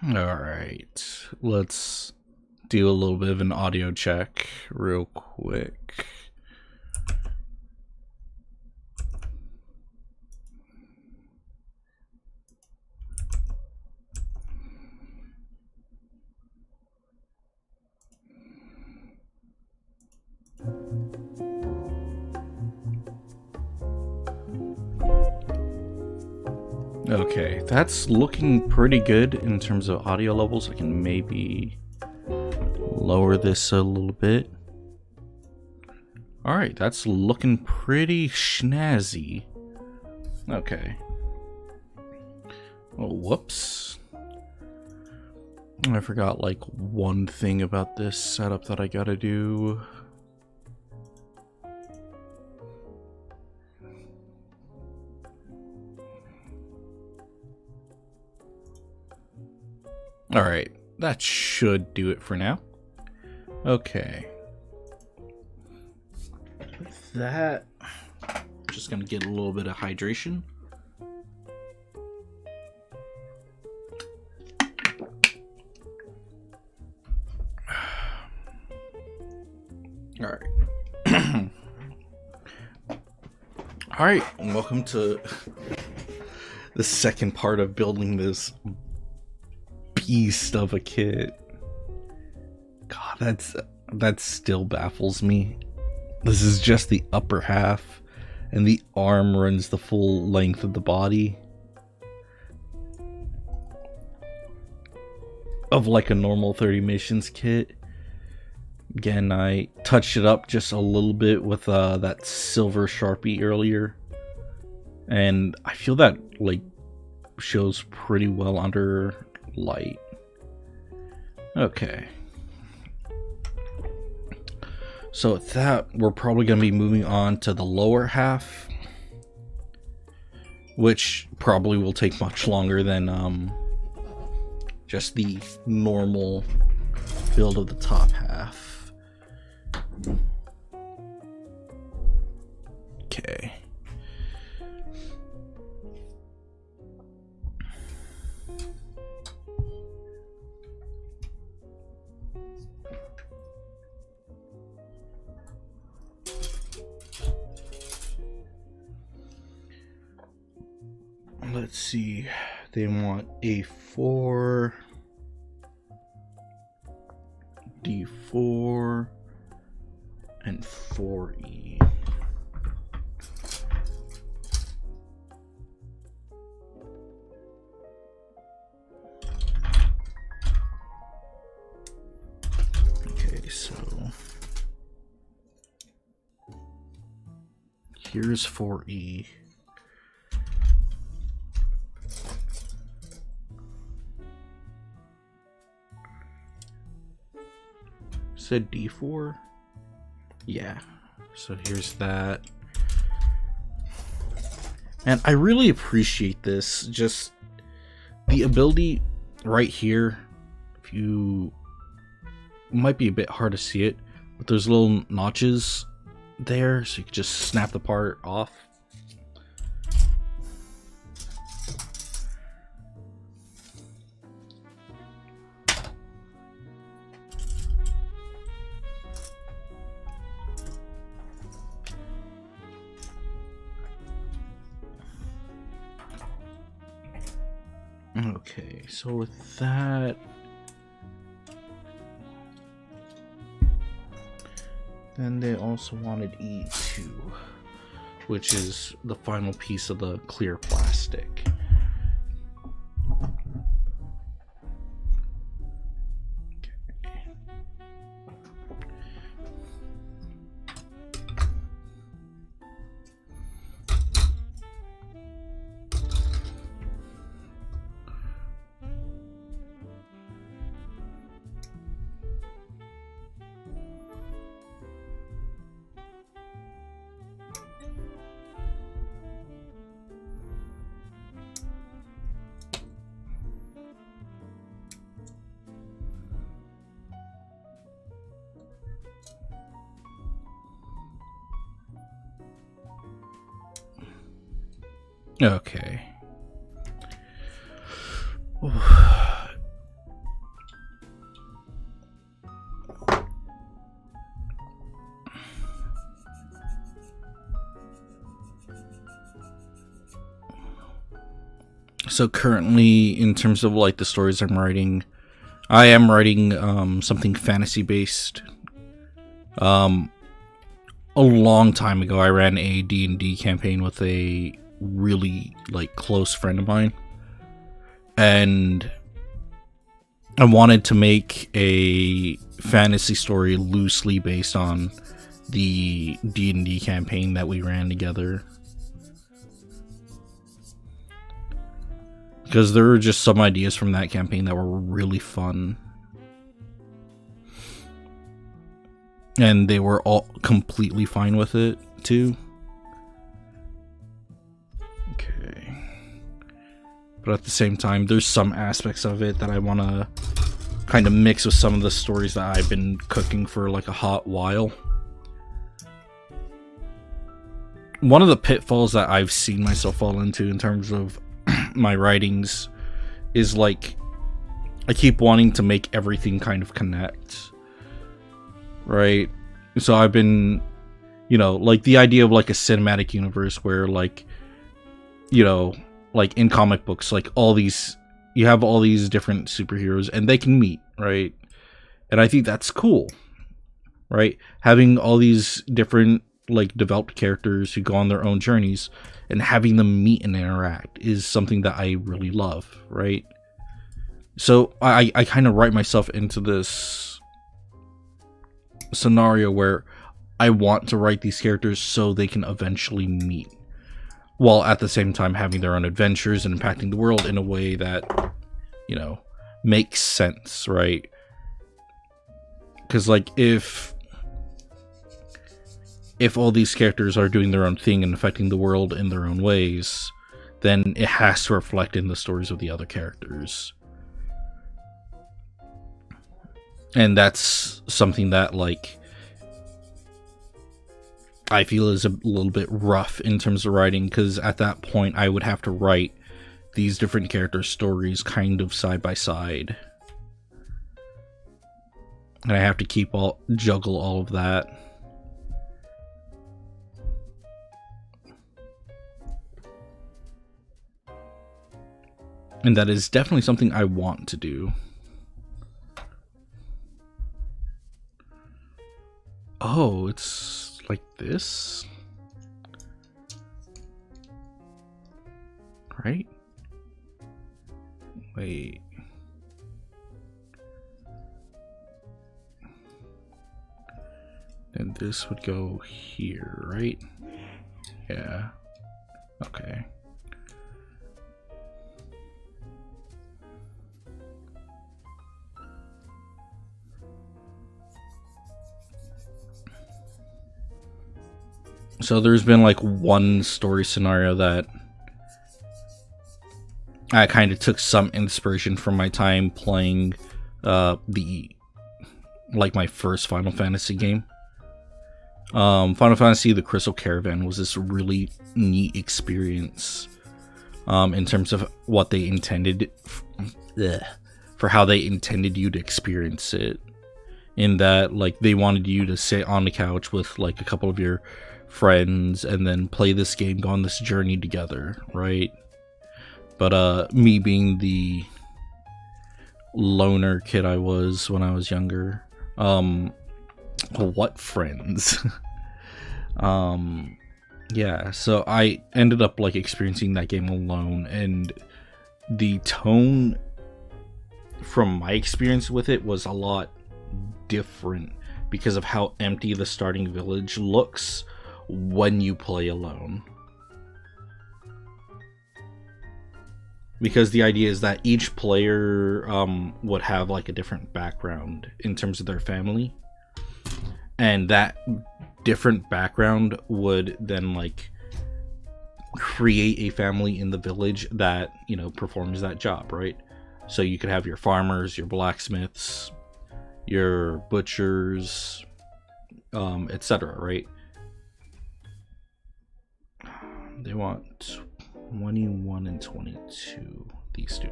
Alright, let's do a little bit of an audio check real quick. Okay, that's looking pretty good in terms of audio levels. I can maybe lower this a little bit. Alright, that's looking pretty snazzy. Okay. Oh, whoops. I forgot like one thing about this setup that I gotta do. Alright, that should do it for now. Okay. With that, just gonna get a little bit of hydration. Alright. Alright, welcome to the second part of building this beast of a kit. God, that still baffles me. This is just the upper half, and the arm runs the full length of the body of like a normal 30 missions kit. Again, I touched it up just a little bit with that silver Sharpie earlier, and I feel that like shows pretty well under light. Okay. So with that, we're probably going to be moving on to the lower half, which probably will take much longer than just the normal build of the top half. Okay. Let's see, they want A4, D4, and 4E. Okay, so here's 4E. Said D4? Yeah, so here's that. And I really appreciate this, just the ability right here. If you might be a bit hard to see it, but there's little notches there, so you can just snap the part off. Okay, so with that, then they also wanted E2, which is the final piece of the clear plastic. Okay. So currently, in terms of like the stories I'm writing, I am writing something fantasy based. A long time ago, I ran a D&D campaign with a really like close friend of mine, and I wanted to make a fantasy story loosely based on the D&D campaign that we ran together. Because there were just some ideas from that campaign that were really fun. And they were all completely fine with it, too. Okay. But at the same time, there's some aspects of it that I want to kind of mix with some of the stories that I've been cooking for like a hot while. One of the pitfalls that I've seen myself fall into in terms of my writings is like I keep wanting to make everything kind of connect, right? So I've been, you know, like the idea of like a cinematic universe where like, you know, like in comic books, like all these, you have all these different superheroes and they can meet, right? And I think that's cool, right? Having all these different like developed characters who go on their own journeys and having them meet and interact is something that I really love, right? So I kind of write myself into this scenario where I want to write these characters so they can eventually meet, while at the same time having their own adventures and impacting the world in a way that, you know, makes sense, right? Because like if all these characters are doing their own thing and affecting the world in their own ways, then it has to reflect in the stories of the other characters. And that's something that, like, I feel is a little bit rough in terms of writing, because at that point I would have to write these different character stories kind of side by side. And I have to juggle all of that. And that is definitely something I want to do. Oh, it's like this? Right? Wait. Then this would go here, right? Yeah. Okay. So there's been like one story scenario that I kind of took some inspiration from my time playing my first Final Fantasy game. Final Fantasy The Crystal Caravan was this really neat experience in terms of what they intended for how they intended you to experience it. In that, like, they wanted you to sit on the couch with like a couple of your friends and then play this game, go on this journey together, right? But me being the loner kid I was when I was younger, what friends? Yeah, so I ended up like experiencing that game alone, and the tone from my experience with it was a lot different because of how empty the starting village looks when you play alone. Because the idea is that each player would have like a different background in terms of their family, and that different background would then like create a family in the village that, you know, performs that job, right? So you could have your farmers, your blacksmiths, your butchers, etc., right? They want 21 and 22, these two,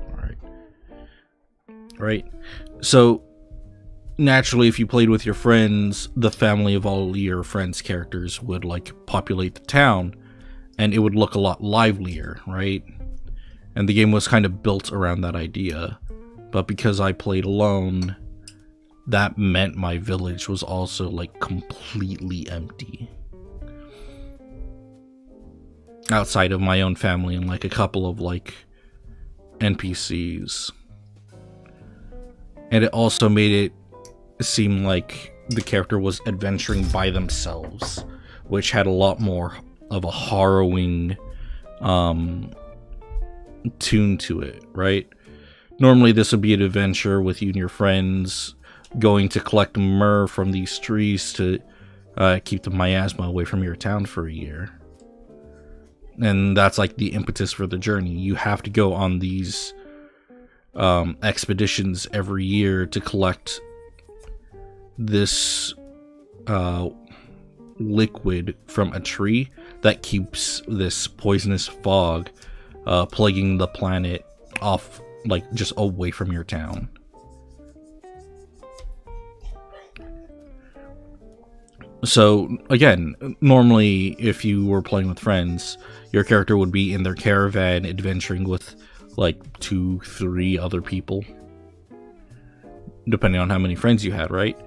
right? So naturally, if you played with your friends, the family of all your friends' characters would like populate the town, and it would look a lot livelier, right? And the game was kind of built around that idea. But because I played alone, that meant my village was also like completely empty. Outside of my own family and like a couple of like NPCs. And it also made it seem like the character was adventuring by themselves, which had a lot more of a harrowing tune to it, right? Normally this would be an adventure with you and your friends going to collect myrrh from these trees to keep the miasma away from your town for a year. And that's like the impetus for the journey. You have to go on these expeditions every year to collect this liquid from a tree that keeps this poisonous fog plaguing the planet off, like just away from your town. So again, normally if you were playing with friends, your character would be in their caravan adventuring with like 2-3 other people, depending on how many friends you had, right?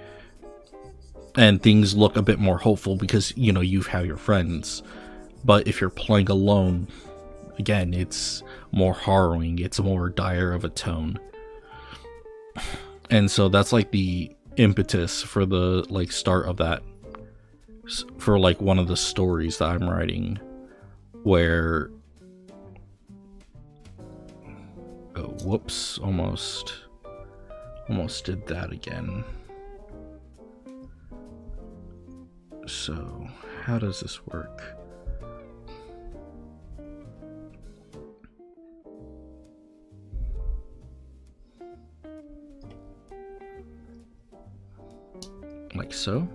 And things look a bit more hopeful because, you know, you have your friends. But if you're playing alone, again, it's more harrowing, it's more dire of a tone. And so that's like the impetus for the like start of that, for like one of the stories that I'm writing, where oh, whoops, almost did that again. So how does this work? Like so.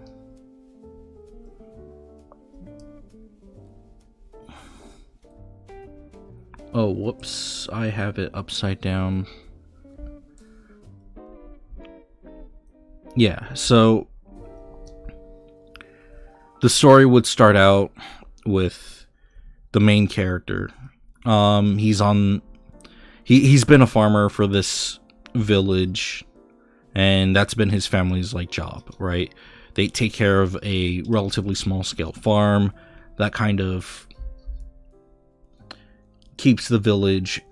Oh, whoops, I have it upside down. Yeah, so the story would start out with the main character. He's been a farmer for this village, and that's been his family's like job, right? They take care of a relatively small scale farm that kind of keeps the village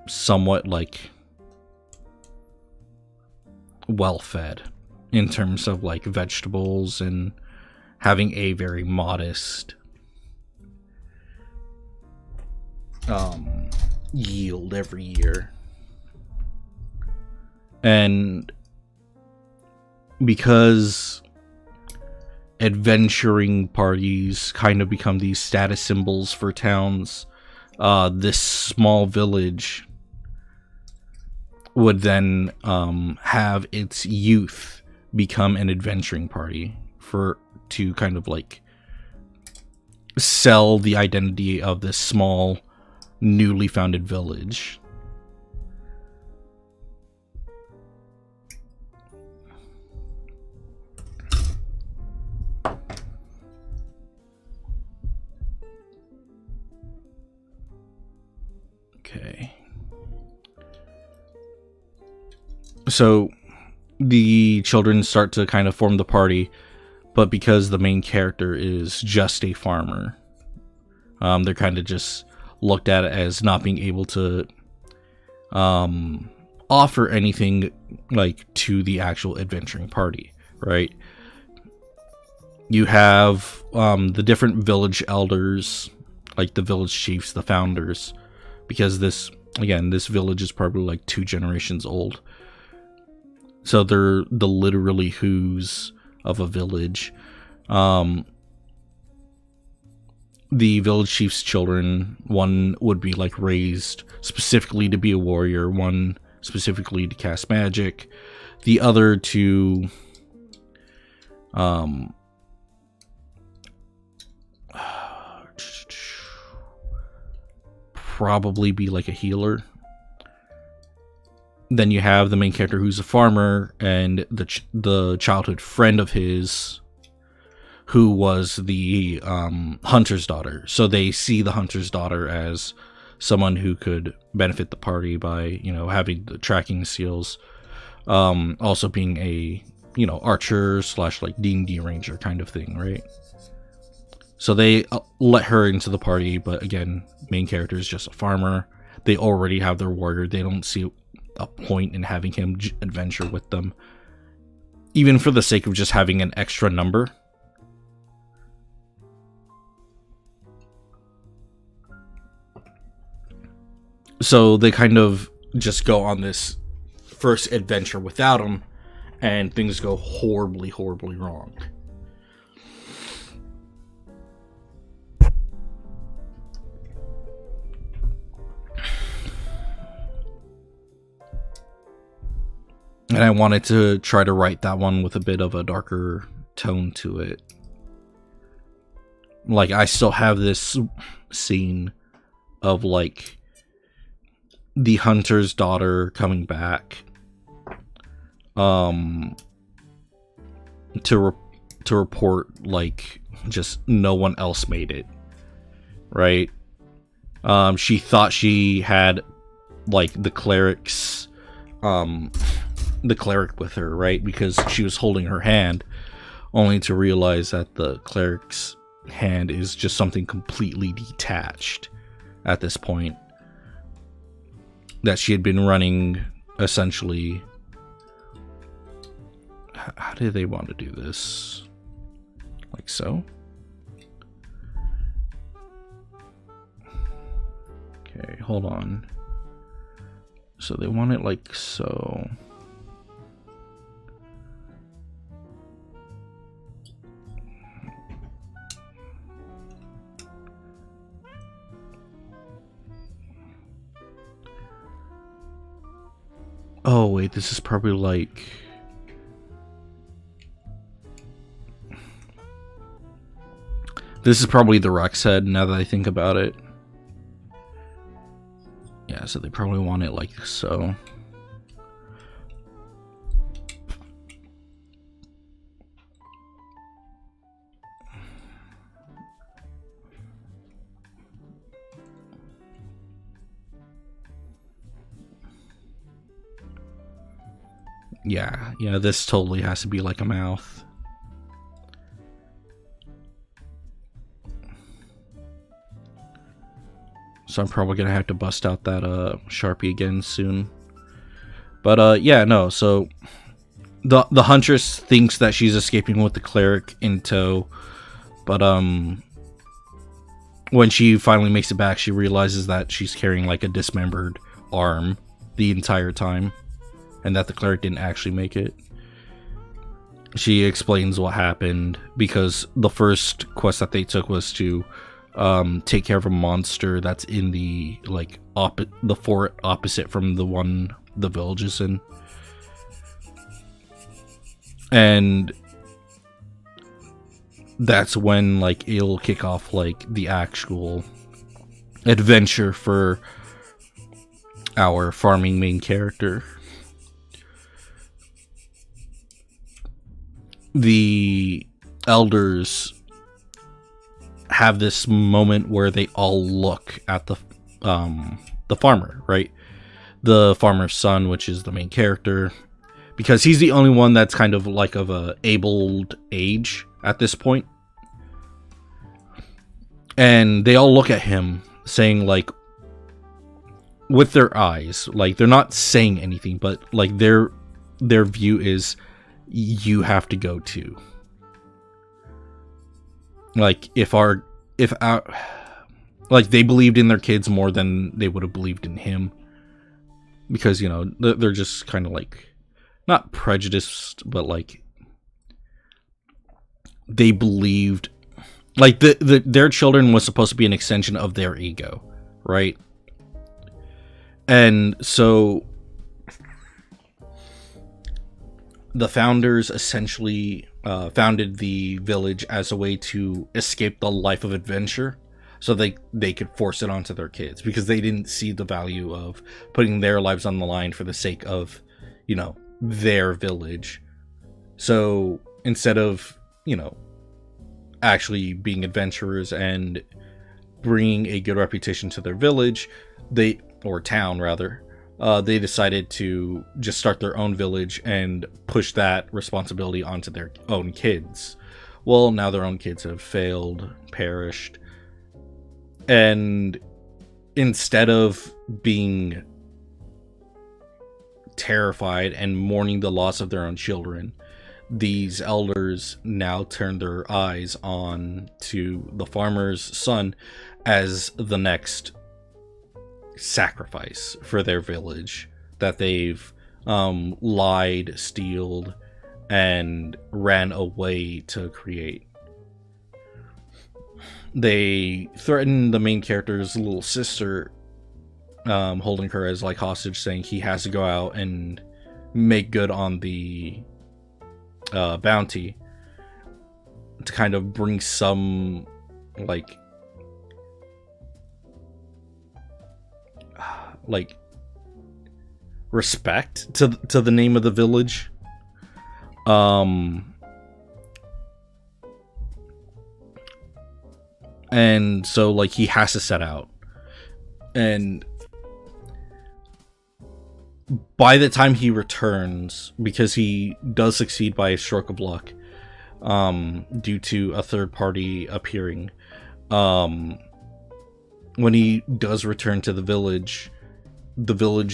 somewhat like well fed in terms of like vegetables and having a very modest yield every year. And because adventuring parties kind of become these status symbols for towns, this small village would then have its youth become an adventuring party to kind of like sell the identity of this small newly founded village. Okay. So the children start to kind of form the party, but because the main character is just a farmer, they're kind of just looked at as not being able to offer anything like to the actual adventuring party, right? You have the different village elders, like the village chiefs, the founders, because this village is probably like 2 generations old. So they're the literally who's of a village. The village chief's children, one would be like raised specifically to be a warrior, one specifically to cast magic, the other to probably be like a healer. Then you have the main character who's a farmer, and the childhood friend of his who was the hunter's daughter. So they see the hunter's daughter as someone who could benefit the party by, you know, having the tracking skills, also being a, you know, archer slash like D&D ranger kind of thing, right? So they let her into the party, but again, main character is just a farmer. They already have their warrior. They don't see a point in having him adventure with them, even for the sake of just having an extra number. So they kind of just go on this first adventure without him, and things go horribly, horribly wrong. And I wanted to try to write that one with a bit of a darker tone to it. Like, I still have this scene of, like, the hunter's daughter coming back to report, like, just no one else made it, right? She thought she had, like, the cleric with her, right? Because she was holding her hand, only to realize that the cleric's hand is just something completely detached at this point. That she had been running, essentially. How do they want to do this? Like so? Okay, hold on. So they want it like so. Oh wait, this is probably like... This is probably the Rex head, now that I think about it. Yeah, so they probably want it like so. Yeah, this totally has to be like a mouth. So I'm probably gonna have to bust out that Sharpie again soon. But yeah, no, so the huntress thinks that she's escaping with the cleric in tow, but when she finally makes it back, she realizes that she's carrying like a dismembered arm the entire time, and that the cleric didn't actually make it. She explains what happened, because the first quest that they took was to take care of a monster that's in the like the fort opposite from the one the village is in, and that's when like it'll kick off like the actual adventure for our farming main character. The elders have this moment where they all look at the farmer, right? The farmer's son, which is the main character, because he's the only one that's kind of like of a abled age at this point. And they all look at him saying, like, with their eyes, like they're not saying anything, but like their view is, you have to go too. Like if our like they believed in their kids more than they would have believed in him, because, you know, they're just kind of like not prejudiced, but like they believed like their children was supposed to be an extension of their ego, right? And so the founders essentially founded the village as a way to escape the life of adventure, so they could force it onto their kids, because they didn't see the value of putting their lives on the line for the sake of, you know, their village. So instead of, you know, actually being adventurers and bringing a good reputation to their village, or town rather, they decided to just start their own village and push that responsibility onto their own kids. Well, now their own kids have failed, perished, and instead of being terrified and mourning the loss of their own children, these elders now turn their eyes on to the farmer's son as the next sacrifice for their village that they've lied, stealed, and ran away to create. They threaten the main character's little sister, holding her as like hostage, saying he has to go out and make good on the bounty to kind of bring some like respect to the name of the village. And so like he has to set out, and by the time he returns, because he does succeed by a stroke of luck, due to a third party appearing, when he does return to the village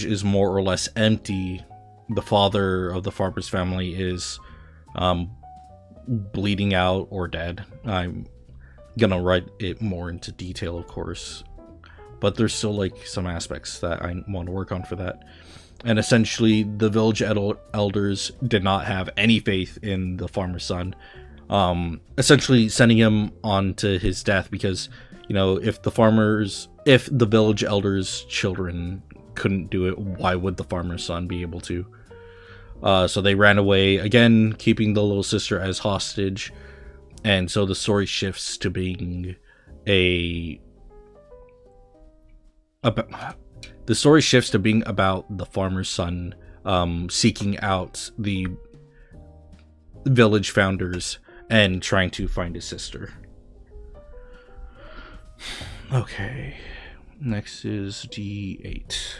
is more or less empty. The father of the farmer's family is bleeding out or dead. I'm gonna write it more into detail, of course, but there's still like some aspects that I want to work on for that. And essentially the village elders did not have any faith in the farmer's son, essentially sending him on to his death, because, you know, if the village elders' children couldn't do it, why would the farmer's son be able to? So they ran away, again keeping the little sister as hostage. And so the story shifts to being about the farmer's son seeking out the village founders and trying to find his sister. Okay, next is D8.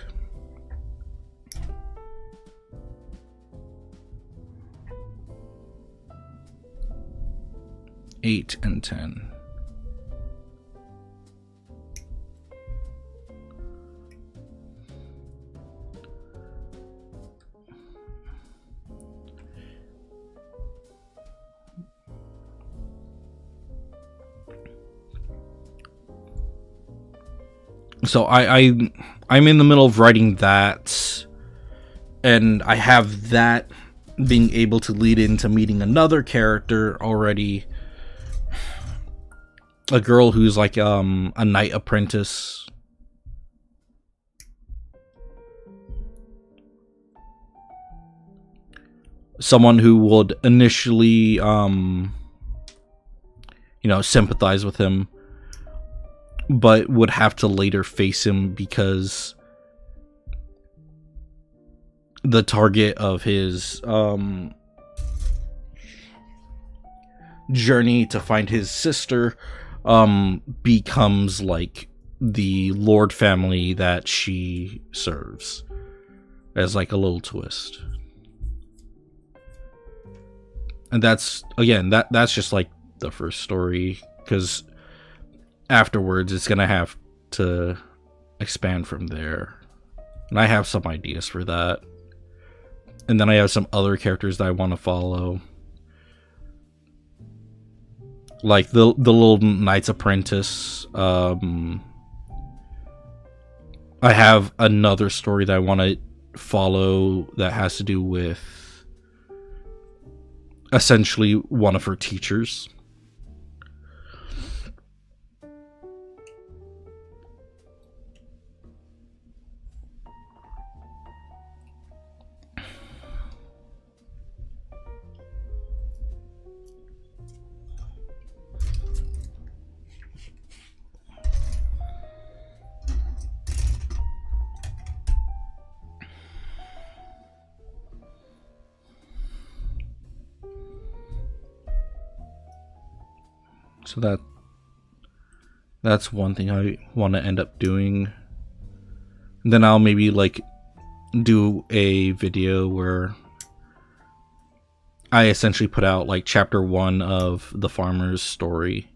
8 and 10. So I'm in the middle of writing that, and I have that being able to lead into meeting another character already. A girl who's like a knight apprentice. Someone who would initially sympathize with him, but would have to later face him because the target of his journey to find his sister becomes like the lord family that she serves, as like a little twist. And that's just like the first story, because afterwards it's gonna have to expand from there, and I have some ideas for that. And then I have some other characters that I want to follow, like the little knight's apprentice. I have another story that I want to follow that has to do with essentially one of her teachers. So That's one thing I want to end up doing. And then I'll maybe like do a video where I essentially put out like chapter 1 of the farmer's story.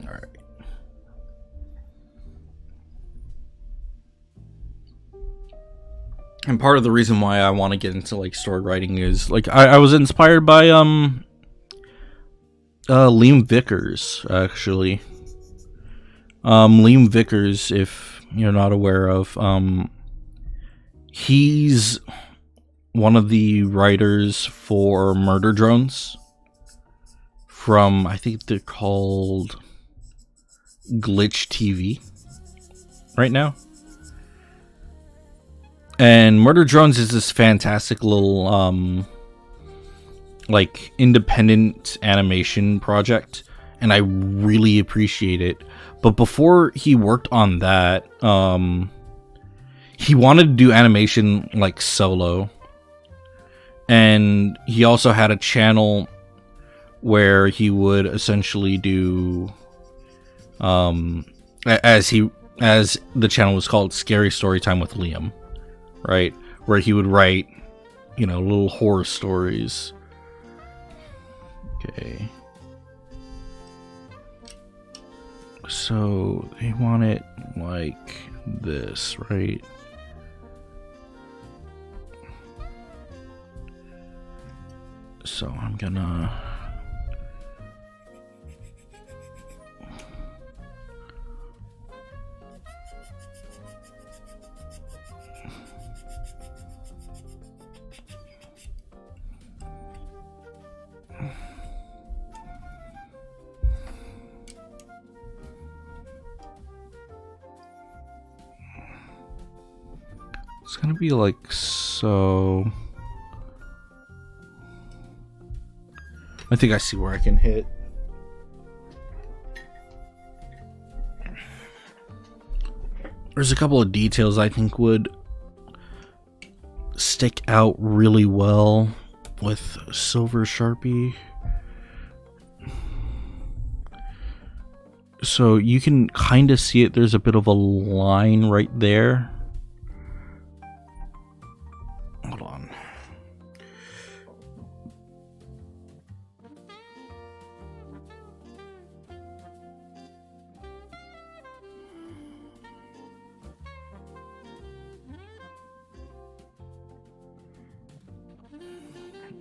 Alright. And part of the reason why I want to get into like story writing is like I was inspired by Liam Vickers, actually. Liam Vickers, if you're not aware of, he's one of the writers for Murder Drones from, I think they're called Glitch TV right now. And Murder Drones is this fantastic little like independent animation project, and I really appreciate it. But before he worked on that, he wanted to do animation like solo, and he also had a channel where he would essentially do as the channel was called, Scary Storytime with Liam, right, where he would write, you know, little horror stories. Okay, so they want it like this, right? So I'm gonna it's gonna be like so. I think I see where I can hit. There's a couple of details I think would stick out really well with Silver Sharpie. So you can kind of see it. There's a bit of a line right there. Hold on.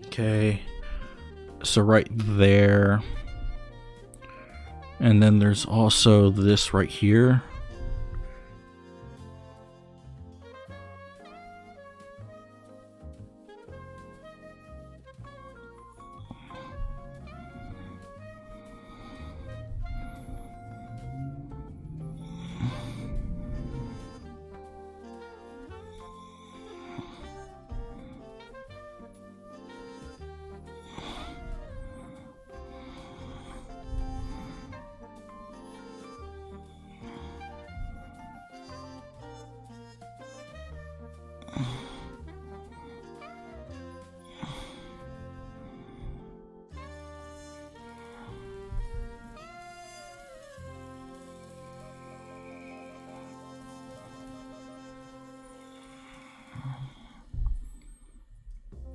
Okay, so right there, and then there's also this right here.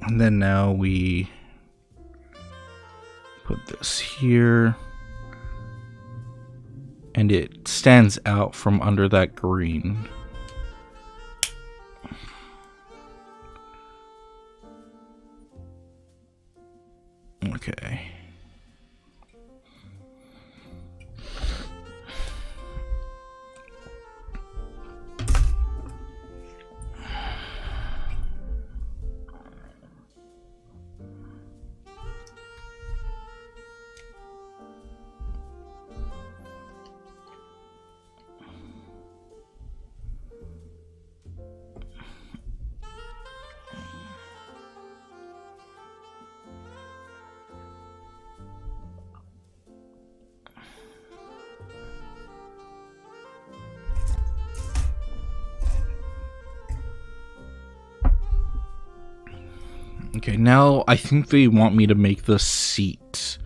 And then now we put this here, and it stands out from under that green. Okay. Okay, now I think they want me to make the seat.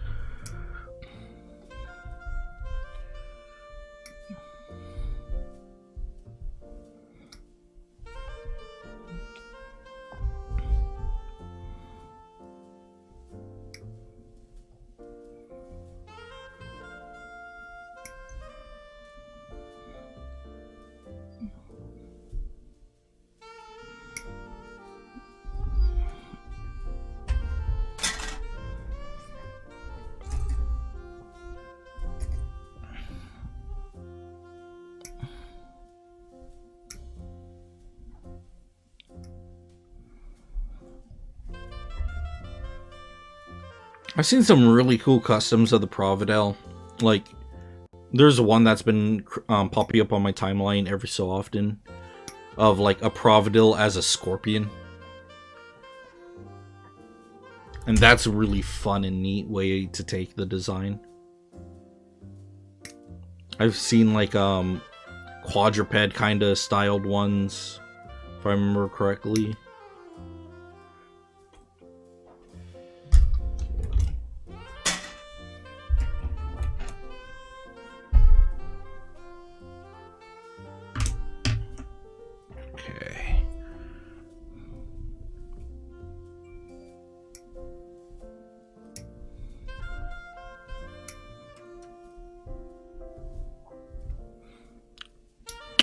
I've seen some really cool customs of the Provedel. Like, there's one that's been popping up on my timeline every so often. Of, like, a Provedel as a scorpion. And that's a really fun and neat way to take the design. I've seen, like, quadruped kind of styled ones, if I remember correctly.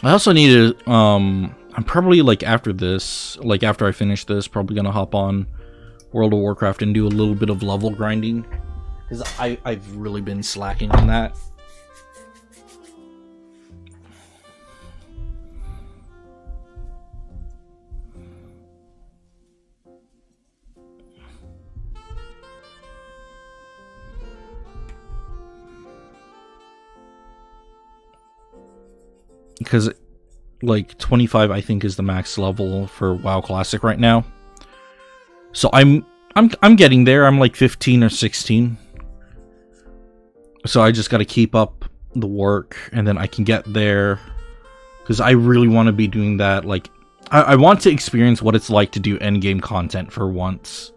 I also need to, I'm probably, like, after this, like, after I finish this, probably gonna hop on World of Warcraft and do a little bit of level grinding. Because I've really been slacking on that. Because, like, 25 I think is the max level for WoW Classic right now. So I'm getting there. I'm like 15 or 16. So I just got to keep up the work, and then I can get there. Because I really want to be doing that. Like, I want to experience what it's like to do endgame content for once.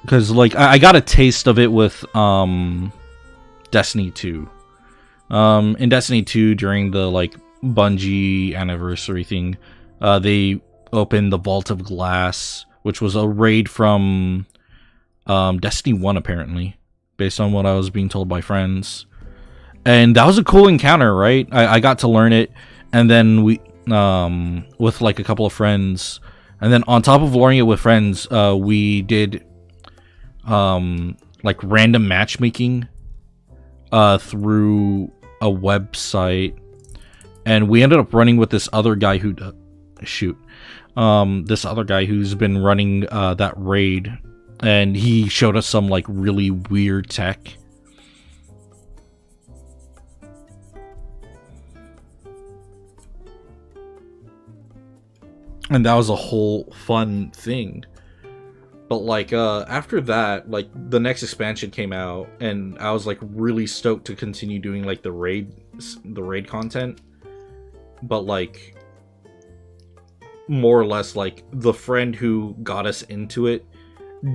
Because, like, I got a taste of it with Destiny 2. In Destiny 2, during the, like, Bungie anniversary thing, they opened the Vault of Glass, which was a raid from Destiny 1, apparently, based on what I was being told by friends. And that was a cool encounter, right? I got to learn it, and then we, with, like, a couple of friends, and then on top of learning it with friends, we did, like, random matchmaking through a website, and we ended up running with this other guy who this other guy who's been running that raid, and he showed us some, like, really weird tech. And that was a whole fun thing. But, like, after that, like, the next expansion came out, and I was, like, really stoked to continue doing, like, the raid content. But, like, more or less, like, the friend who got us into it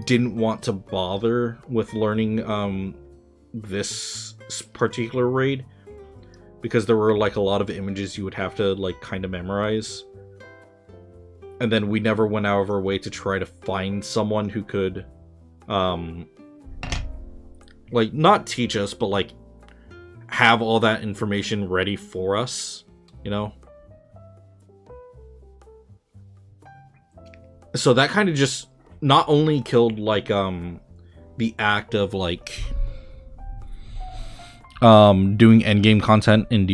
didn't want to bother with learning, this particular raid. Because there were, like, a lot of images you would have to, like, kind of memorize. And then we never went out of our way to try to find someone who could, like, not teach us, but, like, have all that information ready for us, you know? So that kind of just not only killed, like, the act of, like, doing endgame content in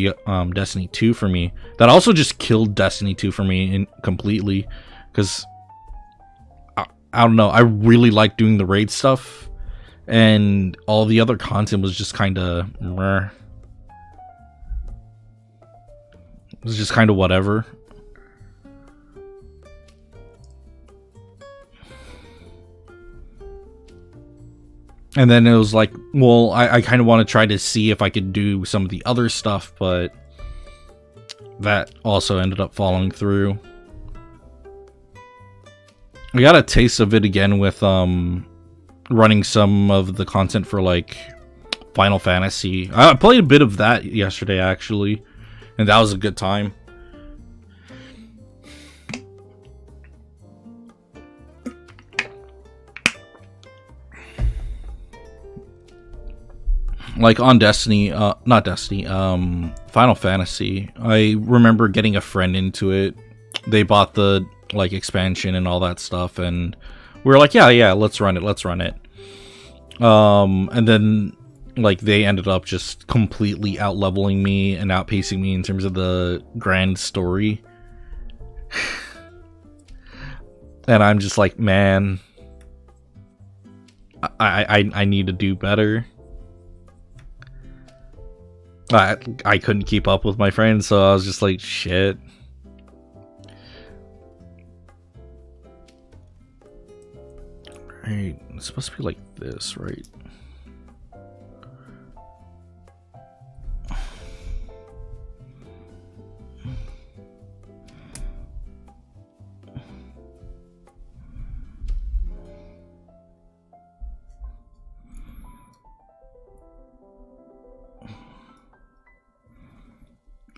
Destiny 2 for me. That also just killed Destiny 2 for me completely, because I don't know, I really like doing the raid stuff, and all the other content was just kind of meh. It was just kind of whatever. And then it was like, well, I kind of want to try to see if I could do some of the other stuff, but that also ended up falling through. I got a taste of it again with running some of the content for like Final Fantasy. I played a bit of that yesterday actually, and that was a good time. Like on Destiny, not Destiny, Final Fantasy, I remember getting a friend into it. They bought the like expansion and all that stuff, and we were like, yeah, let's run it. And then like they ended up just completely out leveling me and outpacing me in terms of the grand story. And I'm just like, man, I need to do better. I couldn't keep up with my friends, so I was just like, shit. Right, it's supposed to be like this, right?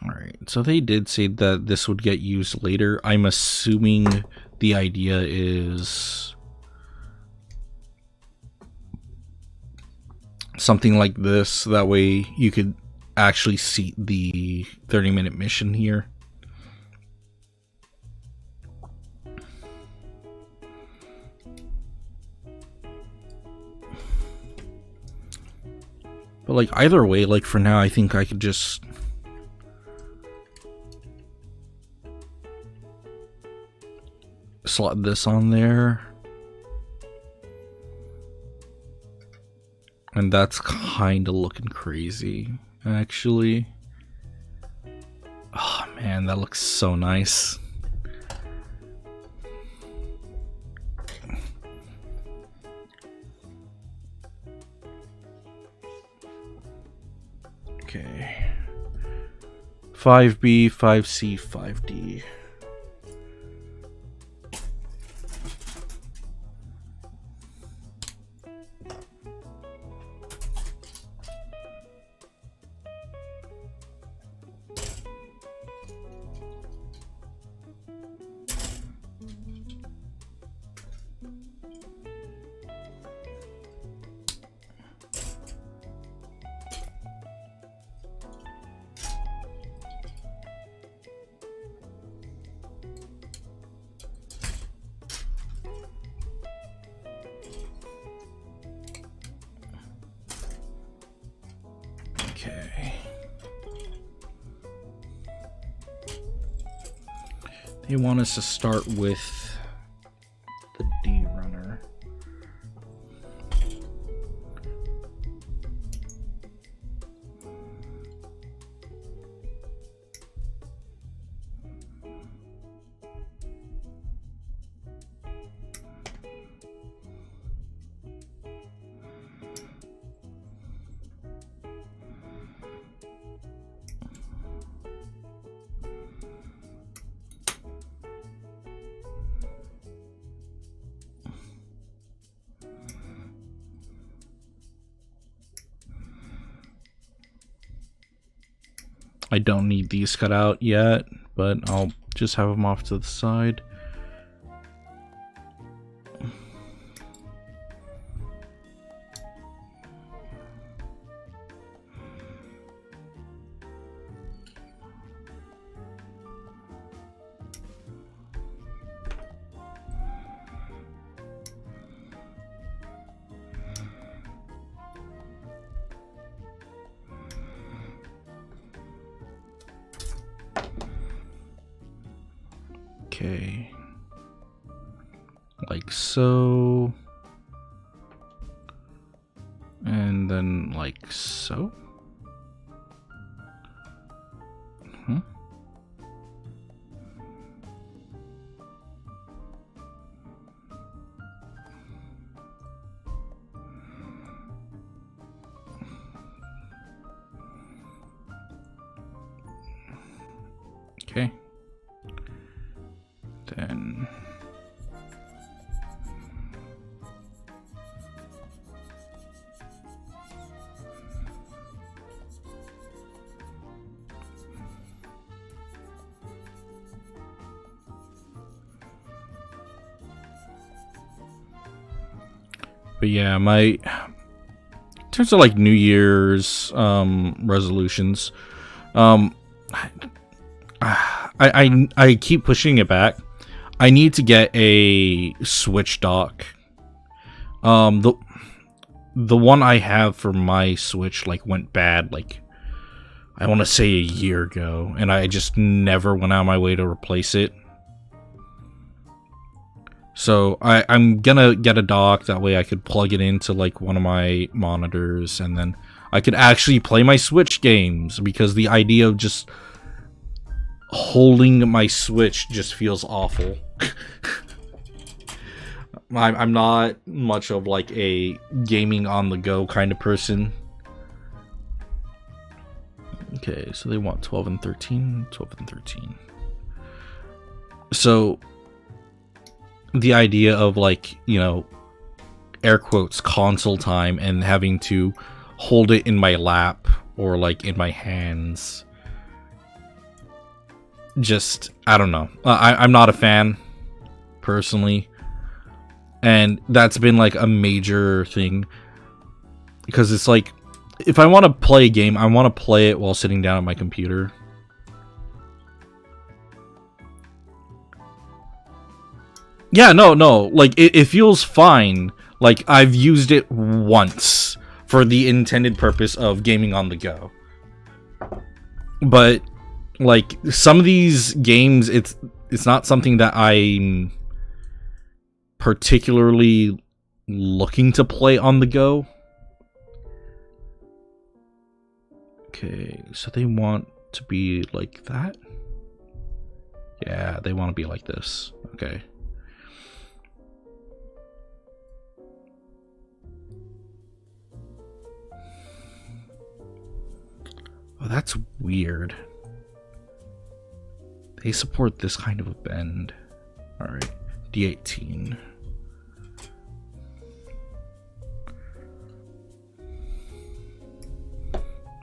Alright, so they did say that this would get used later. I'm assuming the idea is something like this. That way you could actually see the 30-minute mission here. But like either way, like for now, I think I could just slot this on there. And that's kind of looking crazy, actually. Oh man, that looks so nice. Okay. 5B, 5C, 5D. Okay. They want us to start with the D runner. I don't need these cut out yet, but I'll just have them off to the side. Okay, like so, and then like so. But yeah, in terms of like New Year's resolutions, I keep pushing it back. I need to get a Switch dock. The one I have for my Switch like went bad like I want to say a year ago, and I just never went out of my way to replace it. So I'm gonna get a dock, that way I could plug it into like one of my monitors, and then I could actually play my Switch games, because the idea of just holding my Switch just feels awful. I'm not much of like a gaming on the go kind of person. Okay, so they want 12 and 13, 12 and 13. So the idea of like, you know, air quotes console time and having to hold it in my lap or like in my hands, just, I don't know. I'm not a fan personally, and that's been like a major thing, because it's like, if I want to play a game, I want to play it while sitting down at my computer. Yeah, no, like, it feels fine. Like, I've used it once for the intended purpose of gaming on the go. But, like, some of these games, it's not something that I'm particularly looking to play on the go. Okay, so they want to be like that? Yeah, they want to be like this. Okay. Oh, that's weird. They support this kind of a bend. Alright, D18.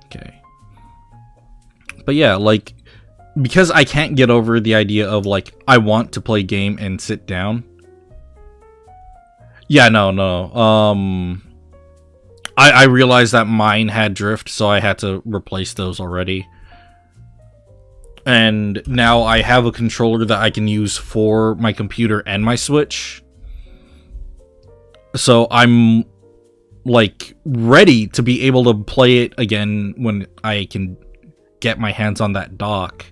Okay. But yeah, like, because I can't get over the idea of, like, I want to play game and sit down. Yeah, no. I realized that mine had drift, so I had to replace those already. And now I have a controller that I can use for my computer and my Switch. So I'm, like, ready to be able to play it again when I can get my hands on that dock.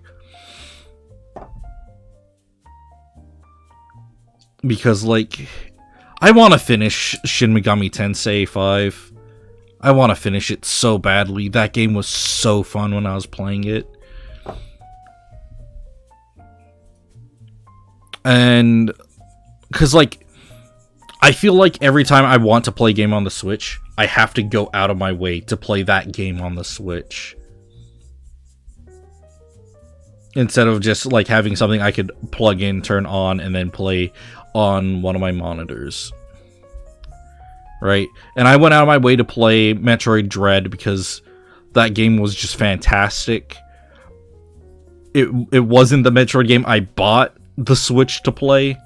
Because, like, I want to finish Shin Megami Tensei 5. I want to finish it so badly. That game was so fun when I was playing it. And, because, like, I feel like every time I want to play a game on the Switch, I have to go out of my way to play that game on the Switch. Instead of just, like, having something I could plug in, turn on, and then play on one of my monitors. Right? And I went out of my way to play Metroid Dread because that game was just fantastic. It wasn't the Metroid game I bought the Switch to play,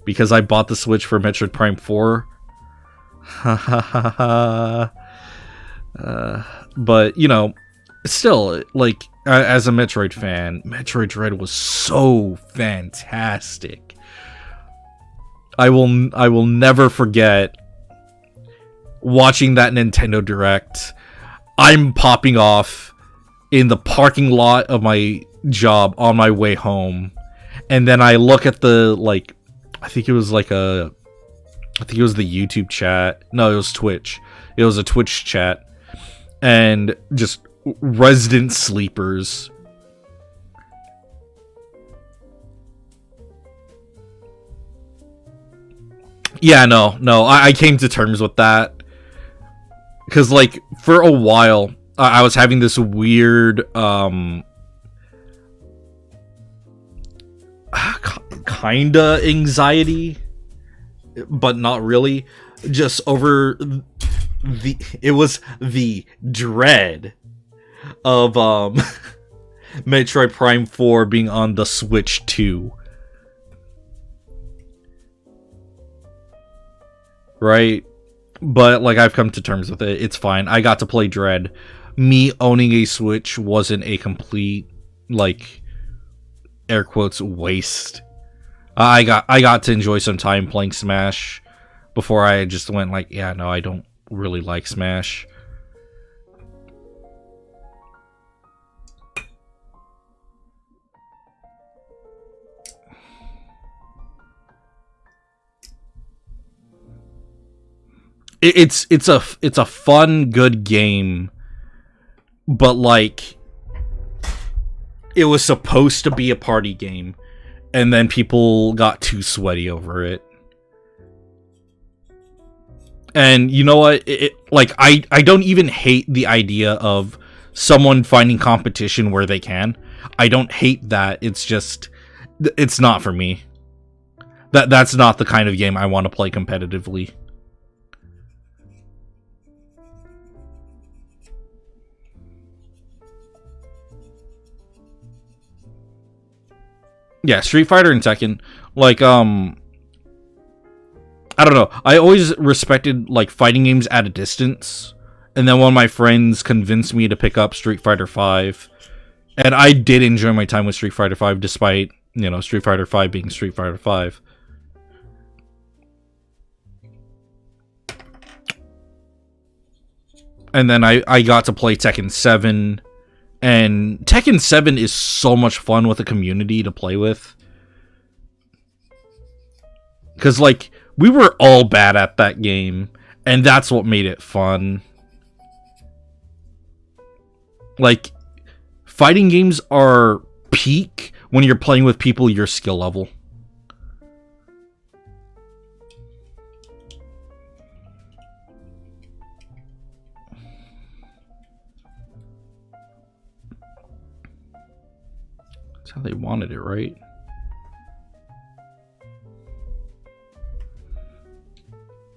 because I bought the Switch for Metroid Prime 4. But, you know, still, like, as a Metroid fan, Metroid Dread was so fantastic. I will never forget watching that Nintendo Direct. I'm popping off in the parking lot of my job on my way home, and then I look at the, like, I think it was the YouTube chat. No, it was Twitch. It was a Twitch chat, and just resident sleepers. Yeah, no, I came to terms with that. Because, like, for a while, I was having this weird, kinda anxiety, but not really. Just over it was the dread of, Metroid Prime 4 being on the Switch 2. Right? But, like, I've come to terms with it. It's fine. I got to play Dread. Me owning a Switch wasn't a complete, like, air quotes, waste. I got to enjoy some time playing Smash before I just went like, yeah, no, I don't really like Smash. It's a fun, good game, but like it was supposed to be a party game, and then people got too sweaty over it. And you know what? Like I don't even hate the idea of someone finding competition where they can. I don't hate that. It's just it's not for me. That's not the kind of game I want to play competitively. Yeah, Street Fighter and Tekken, like, I don't know. I always respected, like, fighting games at a distance. And then one of my friends convinced me to pick up Street Fighter V. And I did enjoy my time with Street Fighter V, despite, you know, Street Fighter V being Street Fighter V. And then I got to play Tekken 7. And Tekken 7 is so much fun with a community to play with. Because, like, we were all bad at that game. And that's what made it fun. Like, fighting games are peak when you're playing with people your skill level. How they wanted it, right?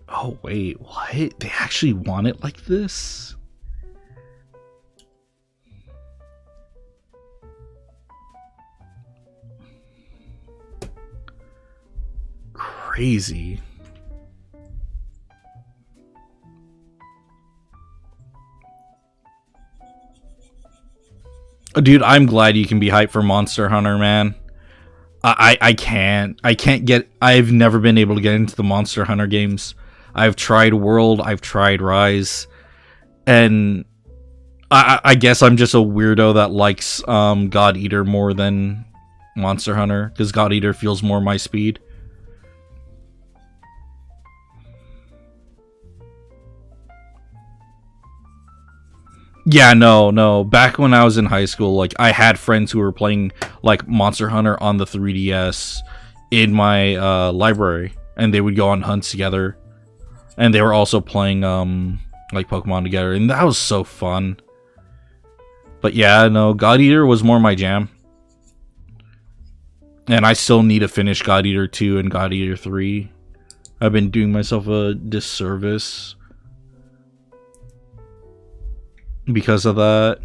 Oh, wait, what? They actually want it like this? Crazy. Dude, I'm glad you can be hyped for Monster Hunter, man. I can't get... I've never been able to get into the Monster Hunter games. I've tried World, I've tried Rise, and I guess I'm just a weirdo that likes God Eater more than Monster Hunter, because God Eater feels more my speed. Yeah, no. Back when I was in high school, like, I had friends who were playing, like, Monster Hunter on the 3DS in my library, and they would go on hunts together, and they were also playing, like, Pokemon together, and that was so fun. But yeah, no, God Eater was more my jam. And I still need to finish God Eater 2 and God Eater 3. I've been doing myself a disservice because of that.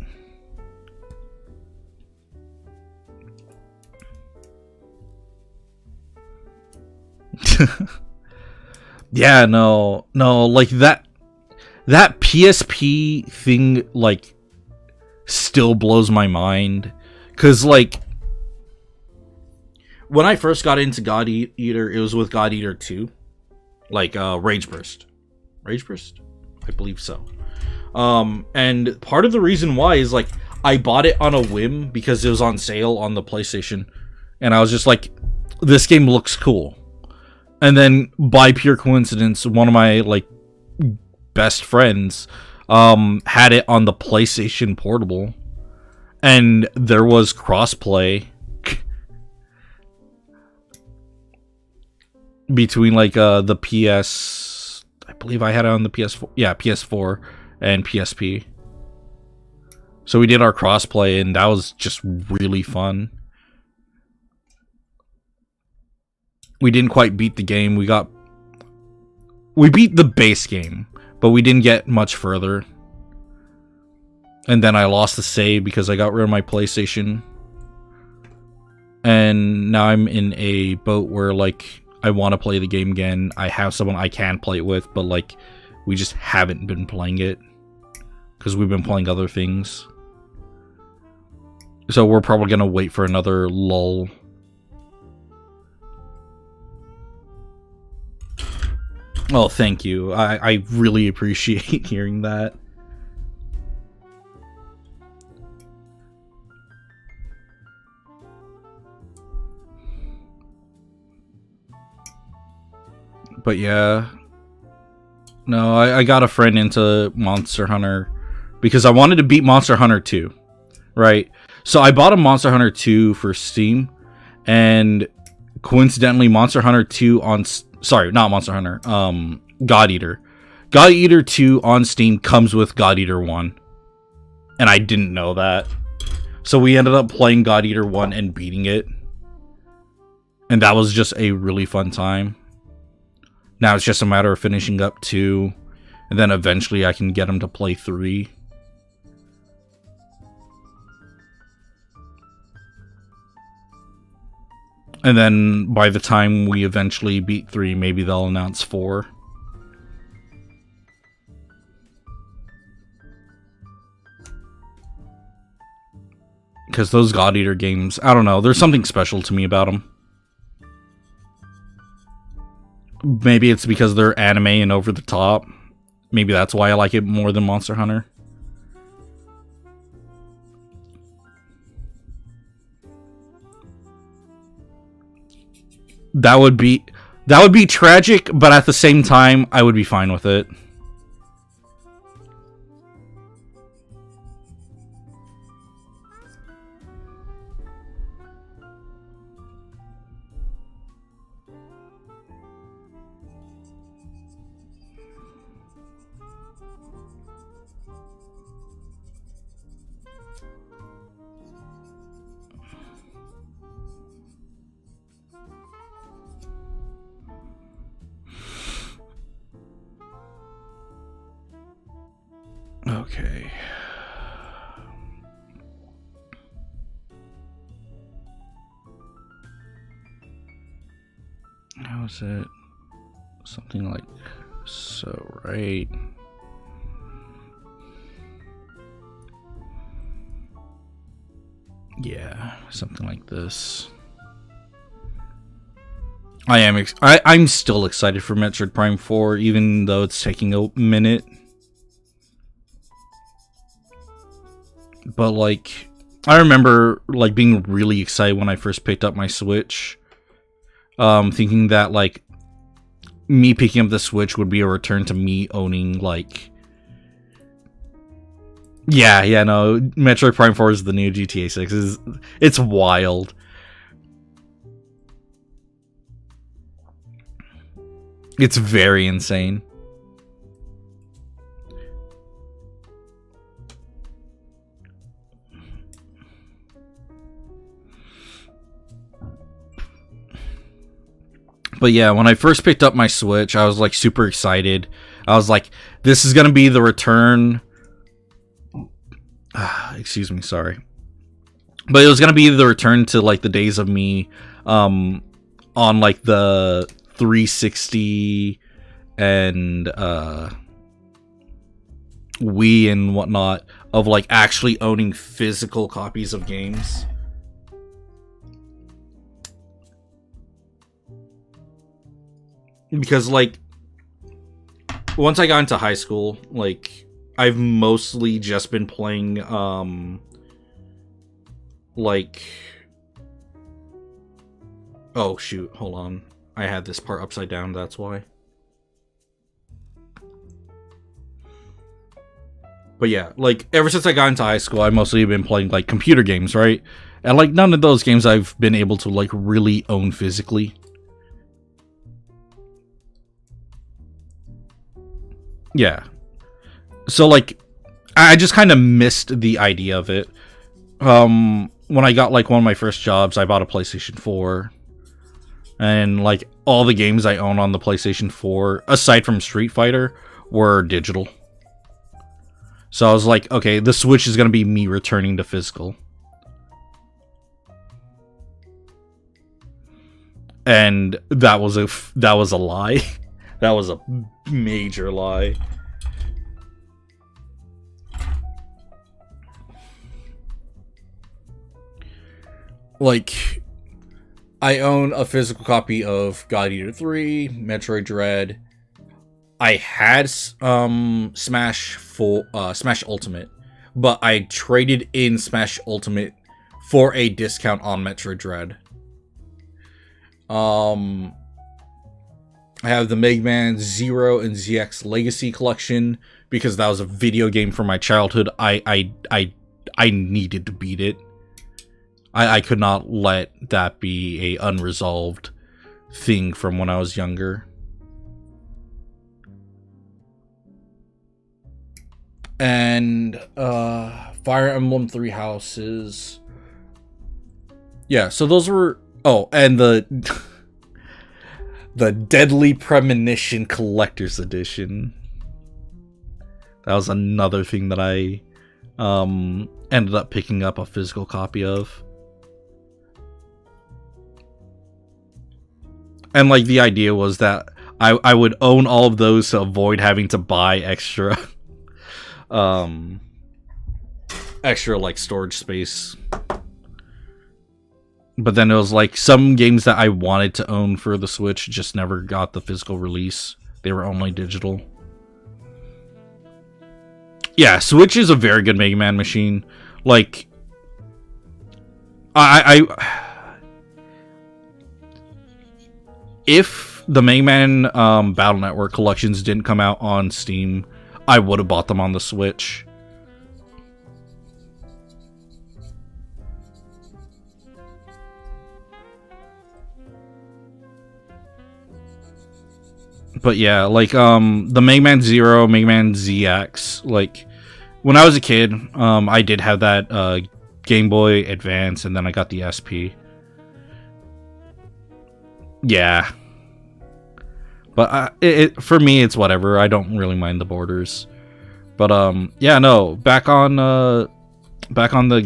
Yeah, no, like that PSP thing, like, still blows my mind. Cause, like, when I first got into God Eater, it was with God Eater 2. Like, Rage Burst. Rage Burst? I believe so. And part of the reason why is, like, I bought it on a whim because it was on sale on the PlayStation. And I was just like, this game looks cool. And then, by pure coincidence, one of my, like, best friends had it on the PlayStation Portable. And there was crossplay between, like, the PS... I believe I had it on the PS4. Yeah, PS4 and PSP. So we did our crossplay, and that was just really fun. We didn't quite beat the game. We beat the base game, but we didn't get much further. And then I lost the save because I got rid of my PlayStation. And now I'm in a boat where, like, I want to play the game again. I have someone I can play it with, but, like, We just haven't been playing it because we've been playing other things. So we're probably gonna wait for another lull. Oh, thank you. I really appreciate hearing that. But yeah. No, I got a friend into Monster Hunter because I wanted to beat Monster Hunter 2. Right? So I bought a Monster Hunter 2 for Steam, and coincidentally Monster Hunter 2 on... Sorry, not Monster Hunter. God Eater. God Eater 2 on Steam comes with God Eater 1. And I didn't know that. So we ended up playing God Eater 1 and beating it. And that was just a really fun time. Now it's just a matter of finishing up 2. And then eventually I can get him to play 3. And then by the time we eventually beat 3, maybe they'll announce 4. Because those God Eater games, I don't know, there's something special to me about them. Maybe it's because they're anime and over the top. Maybe that's why I like it more than Monster Hunter. That would be tragic, but at the same time, I would be fine with it. Okay. How is it? Something like so, right? Yeah, something like this. I'm still excited for Metroid Prime 4, even though it's taking a minute. But like, I remember like being really excited when I first picked up my Switch, thinking that like me picking up the Switch would be a return to me owning like, no, Metroid Prime 4 is the new GTA 6. It's wild. It's very insane. But yeah, when I first picked up my Switch, I was like super excited. I was like, this is gonna be the return. Excuse me, sorry. But it was gonna be the return to like the days of me on like the 360 and Wii and whatnot, of like actually owning physical copies of games. Because like once I got into high school, like I've mostly just been playing like, oh shoot, hold on. I had this part upside down, that's why. But yeah, like ever since I got into high school, I've mostly been playing like computer games, right? And like none of those games I've been able to like really own physically. Yeah. So like I just kind of missed the idea of it. When I got like one of my first jobs, I bought a PlayStation 4. And like all the games I own on the PlayStation 4, aside from Street Fighter, were digital. So I was like, okay, the Switch is going to be me returning to physical. And that was a lie. That was a major lie. Like, I own a physical copy of God Eater 3, Metroid Dread. I had Smash Ultimate, but I traded in Smash Ultimate for a discount on Metroid Dread. I have the Mega Man Zero and ZX Legacy Collection because that was a video game from my childhood. I needed to beat it. I could not let that be a unresolved thing from when I was younger. And Fire Emblem Three Houses. Yeah, so those were... Oh, and the Deadly Premonition Collector's Edition. That was another thing that I ended up picking up a physical copy of. And, like, the idea was that I would own all of those to avoid having to buy extra, like, storage space. But then it was, like, some games that I wanted to own for the Switch just never got the physical release. They were only digital. Yeah, Switch is a very good Mega Man machine. Like, if the Mega Man Battle Network collections didn't come out on Steam, I would have bought them on the Switch. But yeah, like, the Mega Man Zero, Mega Man ZX, like, when I was a kid, I did have that Game Boy Advance, and then I got the SP. Yeah. But for me, it's whatever. I don't really mind the borders. But yeah, no. Back on the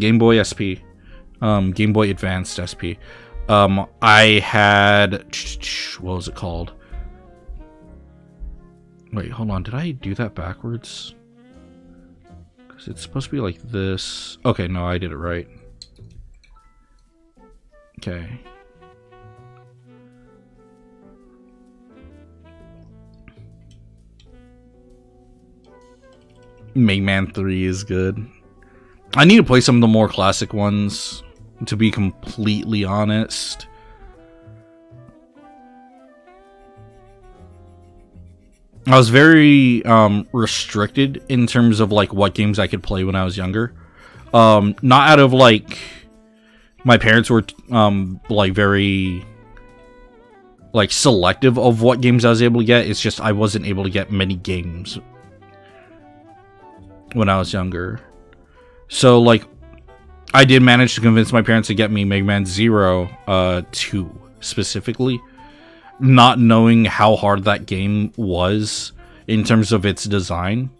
Game Boy SP, Game Boy Advanced SP. I had, what was it called? Wait, hold on. Did I do that backwards? Because it's supposed to be like this. Okay, no, I did it right. Okay. Mega Man 3 is good. I need to play some of the more classic ones, to be completely honest. I was very restricted in terms of, like, what games I could play when I was younger. Not out of, like, my parents were like very, like, selective of what games I was able to get. It's just I wasn't able to get many games when I was younger. So, like, I did manage to convince my parents to get me Mega Man Zero 2 specifically, not knowing how hard that game was in terms of its design.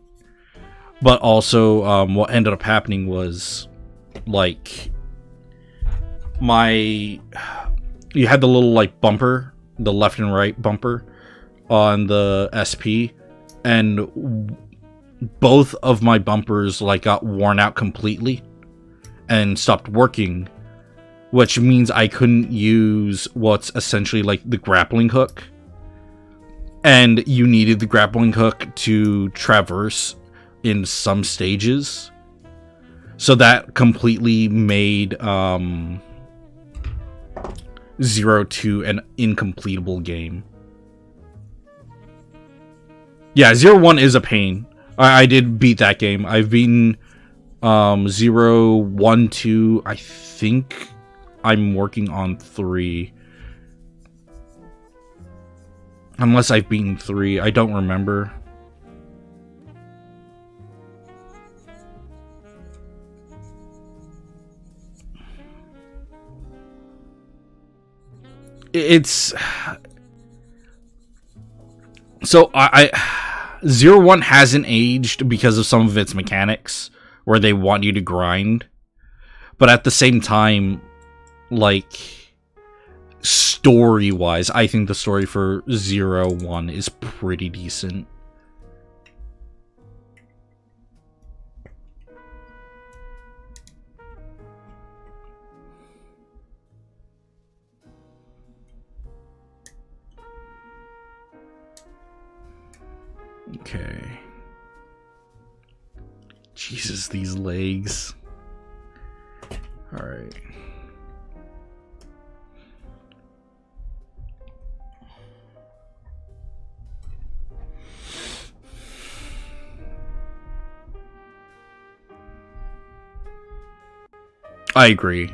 But also, what ended up happening was, like, you had the little, like, bumper, the left and right bumper on the SP, and both of my bumpers, like, got worn out completely and stopped working, which means I couldn't use what's essentially like the grappling hook, and you needed the grappling hook to traverse in some stages, so that completely made Zero 2 an incompletable game. Yeah, Zero 1 is a pain. I did beat that game. I've beaten 0, 1, 2. I think I'm working on 3. Unless I've beaten 3. I don't remember. It's... So, Zero 1 hasn't aged because of some of its mechanics, where they want you to grind. But at the same time, like, story-wise, I think the story for 0-1 is pretty decent. Okay. Jesus, these legs. Alright. I agree.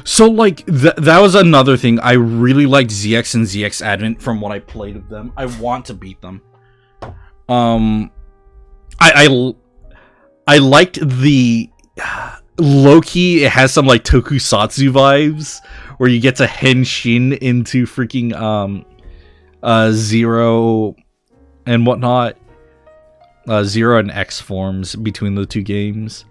So, like, that was another thing. I really liked ZX and ZX Advent from what I played of them. I want to beat them. I liked the... low-key, it has some, like, tokusatsu vibes, where you get to henshin into freaking, Zero and whatnot. Zero and X forms between the two games.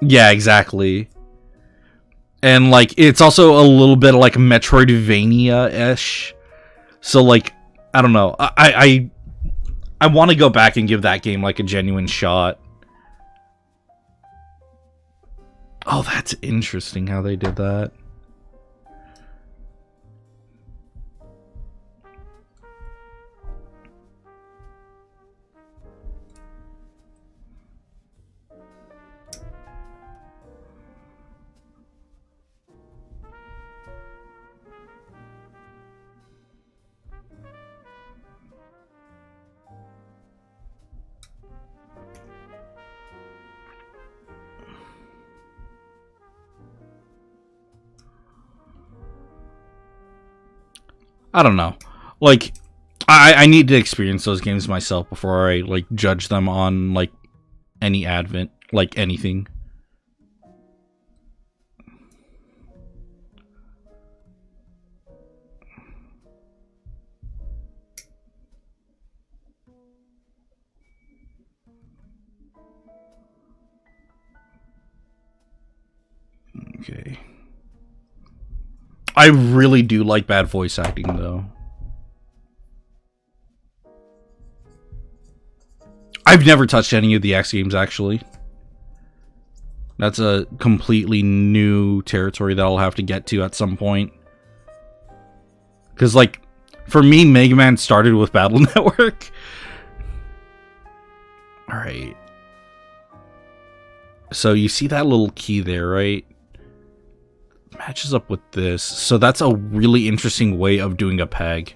Yeah, exactly. And, like, it's also a little bit like Metroidvania-ish. So, like, I don't know. I want to go back and give that game, like, a genuine shot. Oh, that's interesting how they did that. I don't know. Like, I need to experience those games myself before I, like, judge them on, like, any Advent, like, anything. Okay. I really do like bad voice acting, though. I've never touched any of the X games, actually. That's a completely new territory that I'll have to get to at some point. Because, like, for me, Mega Man started with Battle Network. Alright. So you see that little key there, right? Matches up with this. So that's a really interesting way of doing a peg.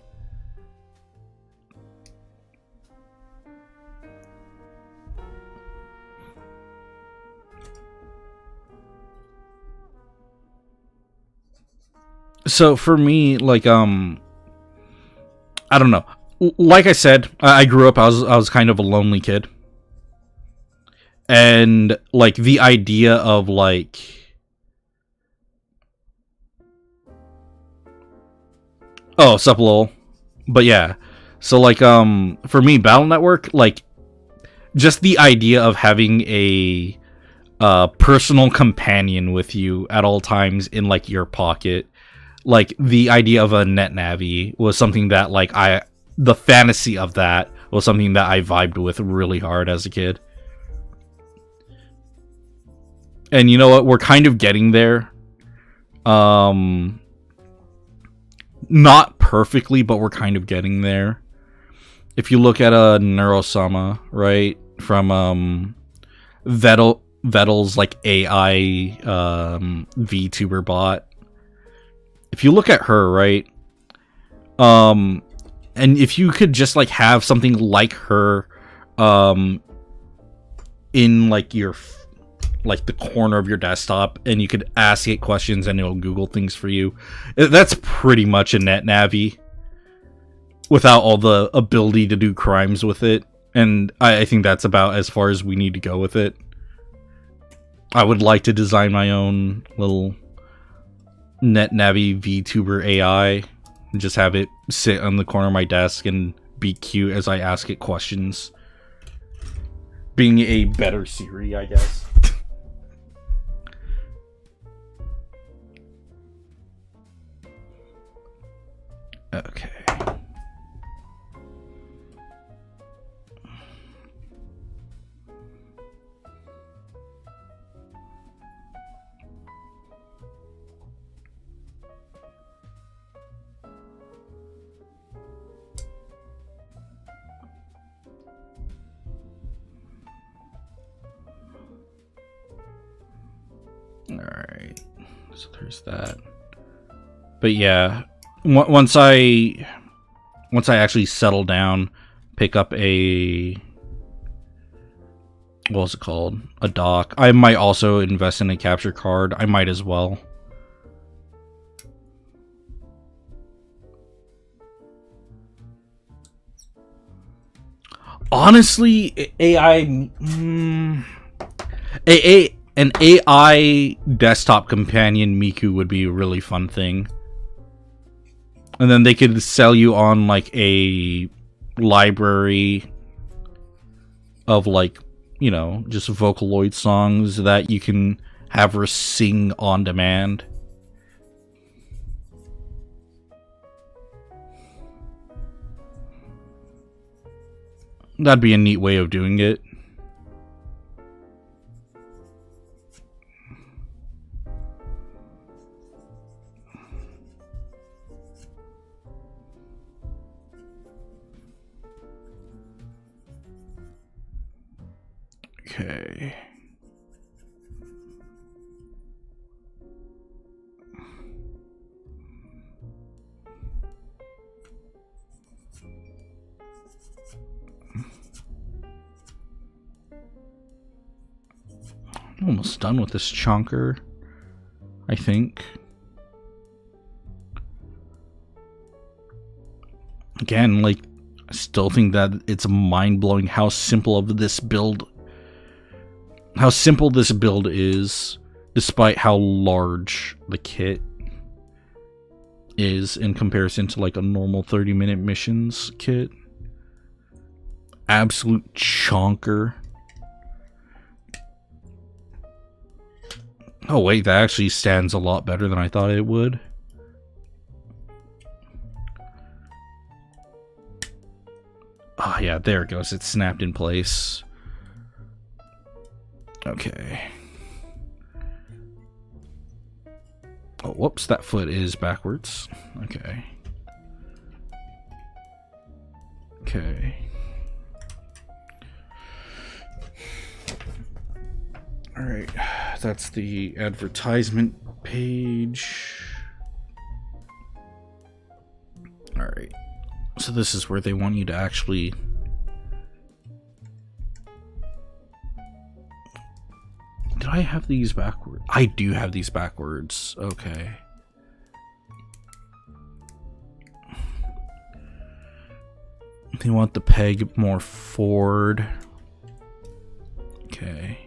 So for me, like, I don't know. Like I said, I grew up, I was kind of a lonely kid. And, like, the idea of, like... Oh, sup, lol. But yeah. So, like, for me, Battle Network, like, just the idea of having a personal companion with you at all times in, like, your pocket. Like, the idea of a NetNavi was something that, like, the fantasy of that was something that I vibed with really hard as a kid. And you know what? We're kind of getting there. Not perfectly, but we're kind of getting there. If you look at a Neurosama, right, from Vedel's, like, AI VTuber bot. If you look at her, right, and if you could just, like, have something like her in, like, your, like, the corner of your desktop, and you could ask it questions and it'll Google things for you, that's pretty much a NetNavi without all the ability to do crimes with it. And I think that's about as far as we need to go with it. I would like to design my own little NetNavi VTuber AI and just have it sit on the corner of my desk and be cute as I ask it questions. Being a better Siri, I guess. Okay. Alright, so there's that. But yeah, once I actually settle down, pick up a, what was it called? A dock. I might also invest in a capture card. I might as well. Honestly, an AI desktop companion Miku would be a really fun thing. And then they could sell you on like a library of like, you know, just Vocaloid songs that you can have her sing on demand. That'd be a neat way of doing it. Okay. I'm almost done with this chonker, I think. Again, like, I still think that it's mind-blowing how simple this build is, despite how large the kit is in comparison to like a normal 30-minute missions kit. Absolute chonker. Oh wait, that actually stands a lot better than I thought it would. Oh yeah, there it goes. It's snapped in place. Okay. Oh, whoops, that foot is backwards. Okay. Okay. Alright, that's the advertisement page. Alright, so this is where they want you to actually... Did I have these backwards? I do have these backwards. Okay. They want the peg more forward. Okay.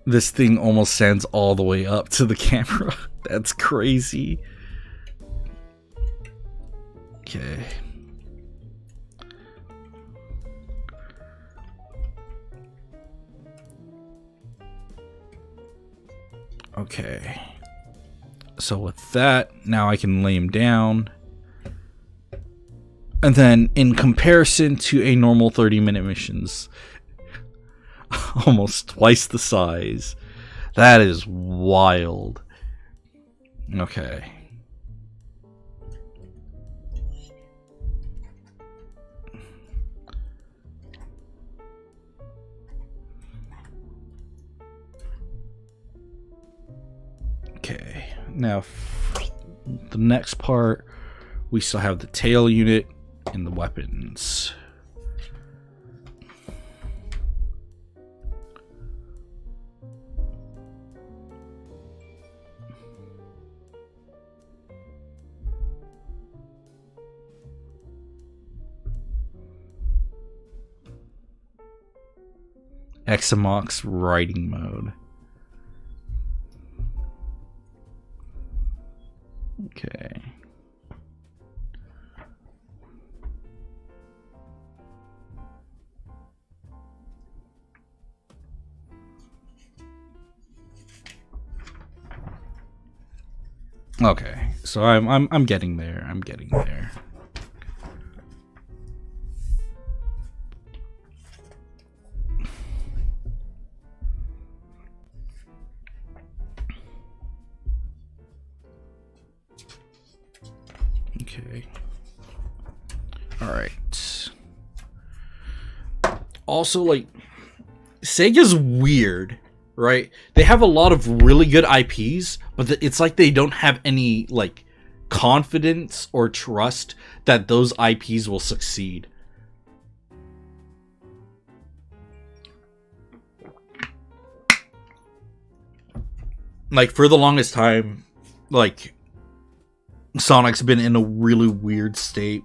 This thing almost stands all the way up to the camera. That's crazy. Okay. Okay. So with that, now I can lay him down. And then in comparison to a normal 30-minute missions, almost twice the size. That is wild. Okay. Okay. Now, the next part, we still have the tail unit and the weapons. Examox writing mode. Okay. Okay, so I'm getting there. I'm getting there. Okay. All right. Also, like, Sega's weird, right? They have a lot of really good IPs, but it's like they don't have any like confidence or trust that those IPs will succeed. Like, for the longest time, like, Sonic's been in a really weird state.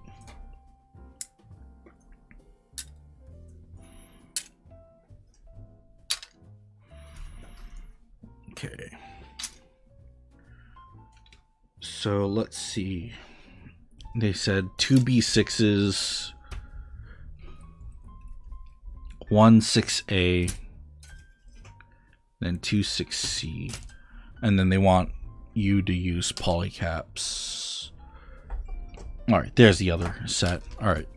Okay. So let's see. They said 2B6s, 1/6A, then 2/6C, and then they want you to use polycaps. All right, there's the other set. All right,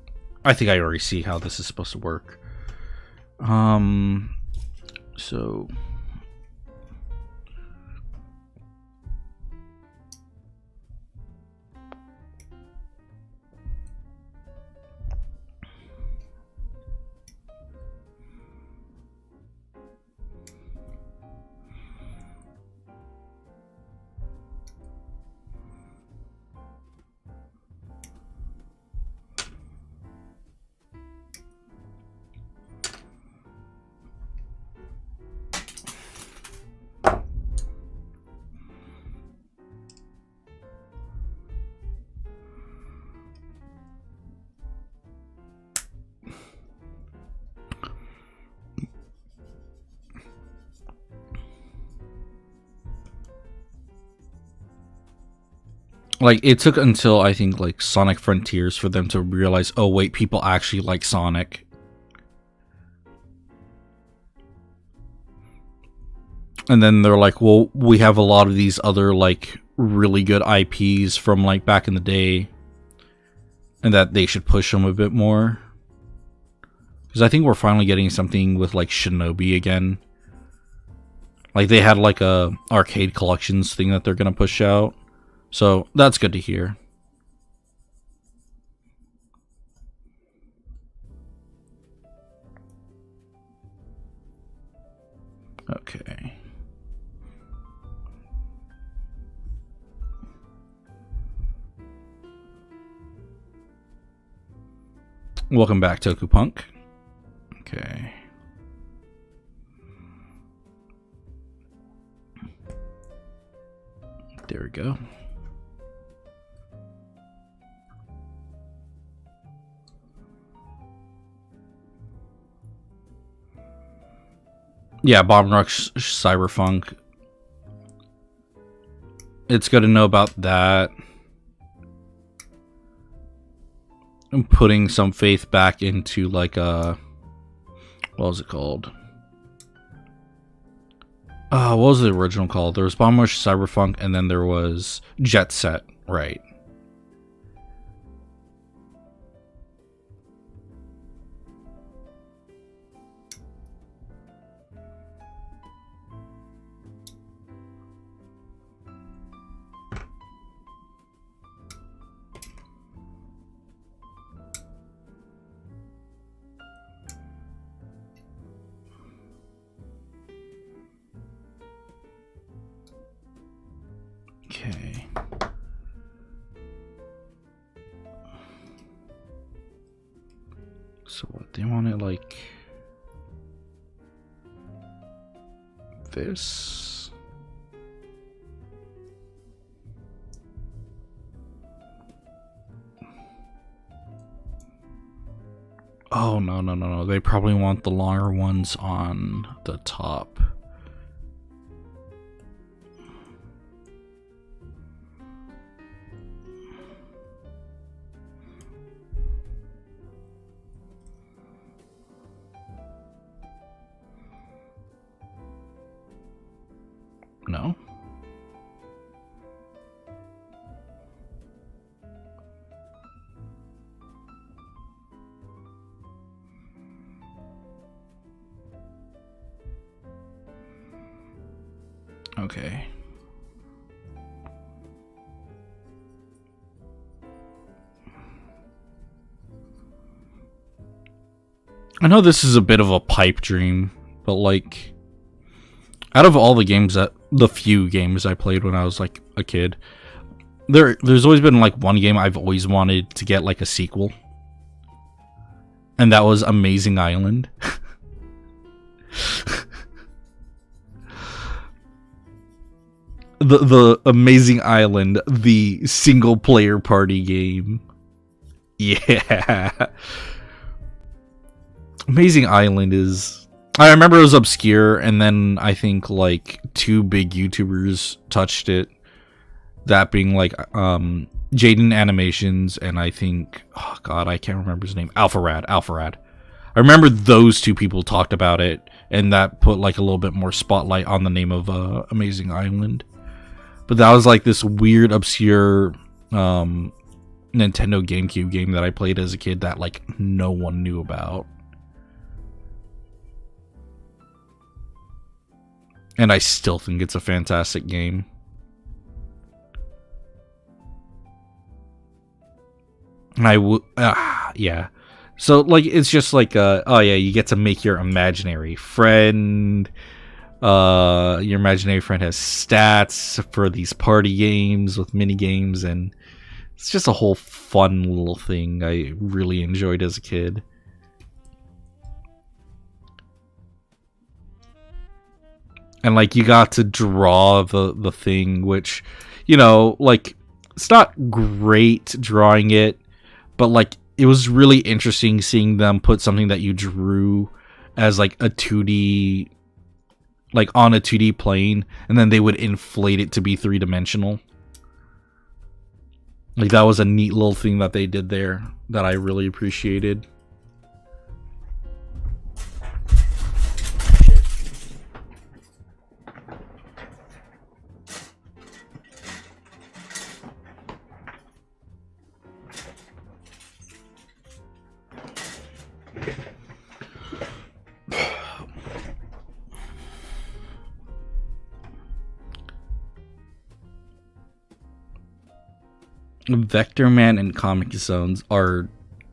I think I already see how this is supposed to work. So like, it took until I think like Sonic Frontiers for them to realize, oh wait, people actually like Sonic. And then they're like, well, we have a lot of these other like really good IPs from like back in the day, and that they should push them a bit more. Because I think we're finally getting something with like Shinobi again. Like, they had like a arcade collections thing that they're gonna push out. So that's good to hear. Okay. Welcome back, Tokupunk. Okay. There we go. Yeah, Bomb Rush Cyberfunk. It's good to know about that. I'm putting some faith back into like what was it called? What was the original called? There was Bomb Rush Cyberfunk, and then there was Jet Set, right? Okay. So what, they want it like this? Oh no. No. They probably want the longer ones on the top. No? Okay. I know this is a bit of a pipe dream, but like, out of all the games the few games I played when I was like a kid, there's always been like one game I've always wanted to get like a sequel. And that was Amazing Island. the Amazing Island, the single player party game. Yeah. Amazing Island is... I remember it was obscure, and then I think like 2 big YouTubers touched it. That being like Jaden Animations, and I think, oh god, I can't remember his name. Alpharad. I remember those 2 people talked about it, and that put like a little bit more spotlight on the name of Amazing Island. But that was like this weird, obscure Nintendo GameCube game that I played as a kid that like no one knew about. And I still think it's a fantastic game. Yeah. So, like, it's just like, oh yeah, you get to make your imaginary friend. Your imaginary friend has stats for these party games with mini games, and it's just a whole fun little thing I really enjoyed as a kid. And like, you got to draw the thing, which, you know, like, it's not great drawing it, but like, it was really interesting seeing them put something that you drew as like a 2D, like on a 2D plane, and then they would inflate it to be 3-dimensional. Like, that was a neat little thing that they did there that I really appreciated. Vector Man and Comic Zones are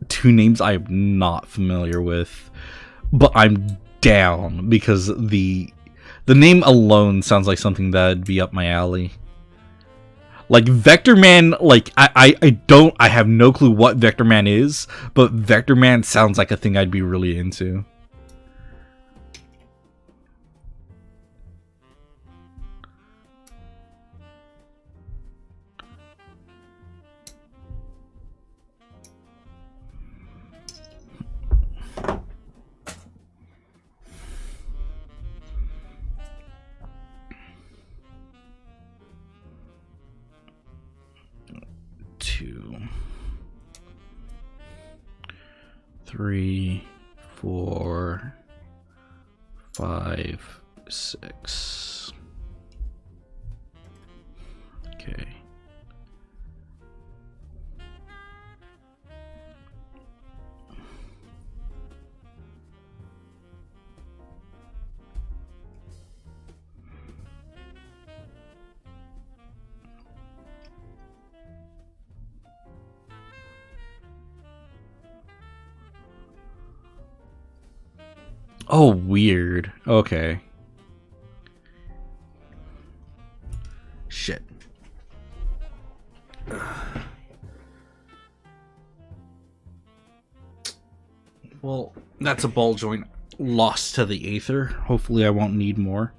2 names I am not familiar with, but I'm down because the name alone sounds like something that'd be up my alley. Like, Vector Man, like, I have no clue what Vector Man is, but Vector Man sounds like a thing I'd be really into. Two, 3, 4, 5, 6. Okay. Oh, weird. Okay. Shit. Well, that's a ball joint lost to the aether. Hopefully I won't need more.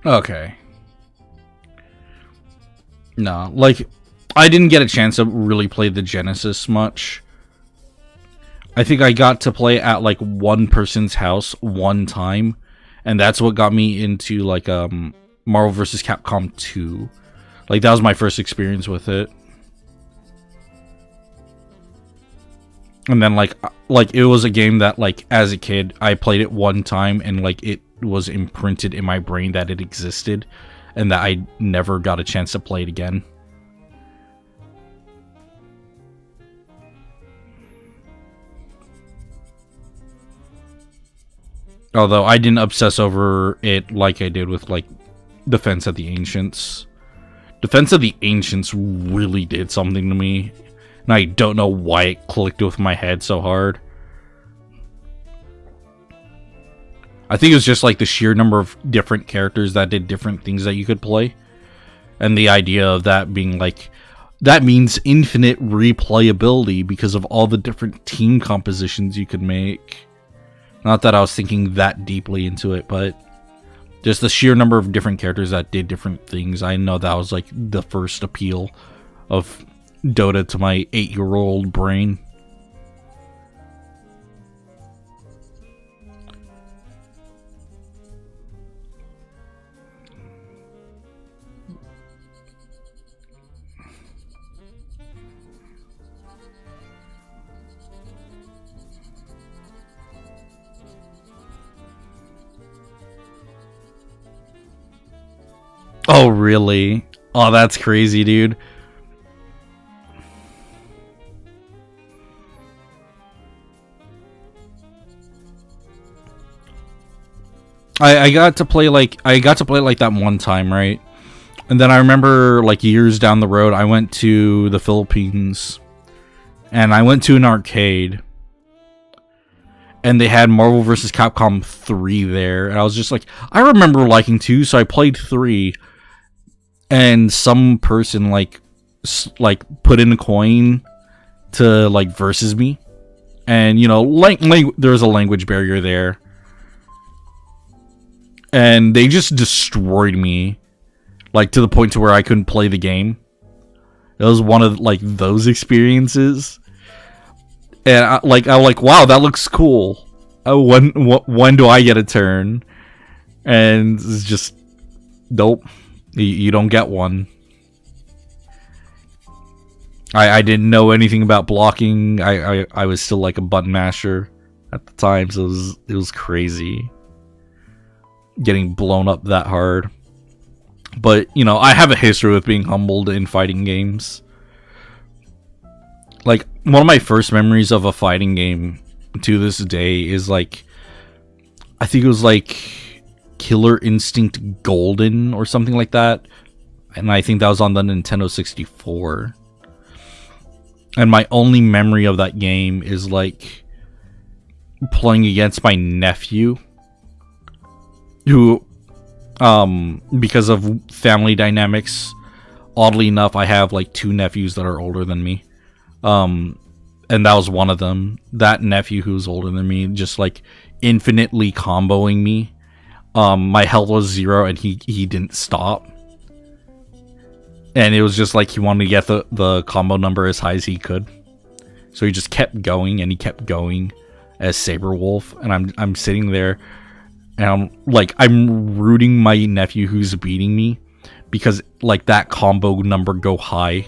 Okay. No, like, I didn't get a chance to really play the Genesis much. I think I got to play at, like, one person's house one time, and that's what got me into, like, Marvel vs. Capcom 2. Like, that was my first experience with it. And then, like, it was a game that, like, as a kid, I played it one time, and, like, it was imprinted in my brain that it existed, and that I never got a chance to play it again. Although I didn't obsess over it like I did with, like, Defense of the Ancients. Defense of the Ancients really did something to me, and I don't know why it clicked with my head so hard. I think it was just, like, the sheer number of different characters that did different things that you could play. And the idea of that being, like, that means infinite replayability because of all the different team compositions you could make. Not that I was thinking that deeply into it, but just the sheer number of different characters that did different things. I know that was, like, the first appeal of Dota to my 8-year-old brain. Oh, really? Oh, that's crazy, dude. I got to play like that one time, right? And then I remember, like, years down the road, I went to the Philippines, and I went to an arcade, and they had Marvel vs. Capcom 3 there, and I was just like, I remember liking 2, so I played 3, and some person, like put in a coin to, like, versus me, and, you know, there was a language barrier there, and they just destroyed me. Like, to the point to where I couldn't play the game. It was one of, like, those experiences. And, I'm like, wow, that looks cool. When do I get a turn? And it's just, nope. You don't get one. I didn't know anything about blocking. I was still, like, a button masher at the time, so it was crazy. Getting blown up that hard. But, you know, I have a history with being humbled in fighting games. Like, one of my first memories of a fighting game to this day is, like, I think it was, like, Killer Instinct Golden or something like that. And I think that was on the Nintendo 64. And my only memory of that game is, like, playing against my nephew, who, because of family dynamics, oddly enough, I have, like, 2 nephews that are older than me. And that was one of them. That nephew who's older than me, just, like, infinitely comboing me. My health was 0 and he didn't stop. And it was just like he wanted to get the combo number as high as he could. So he just kept going and he kept going as Saberwolf, and I'm sitting there and I'm rooting my nephew who's beating me because, like, that combo number go high.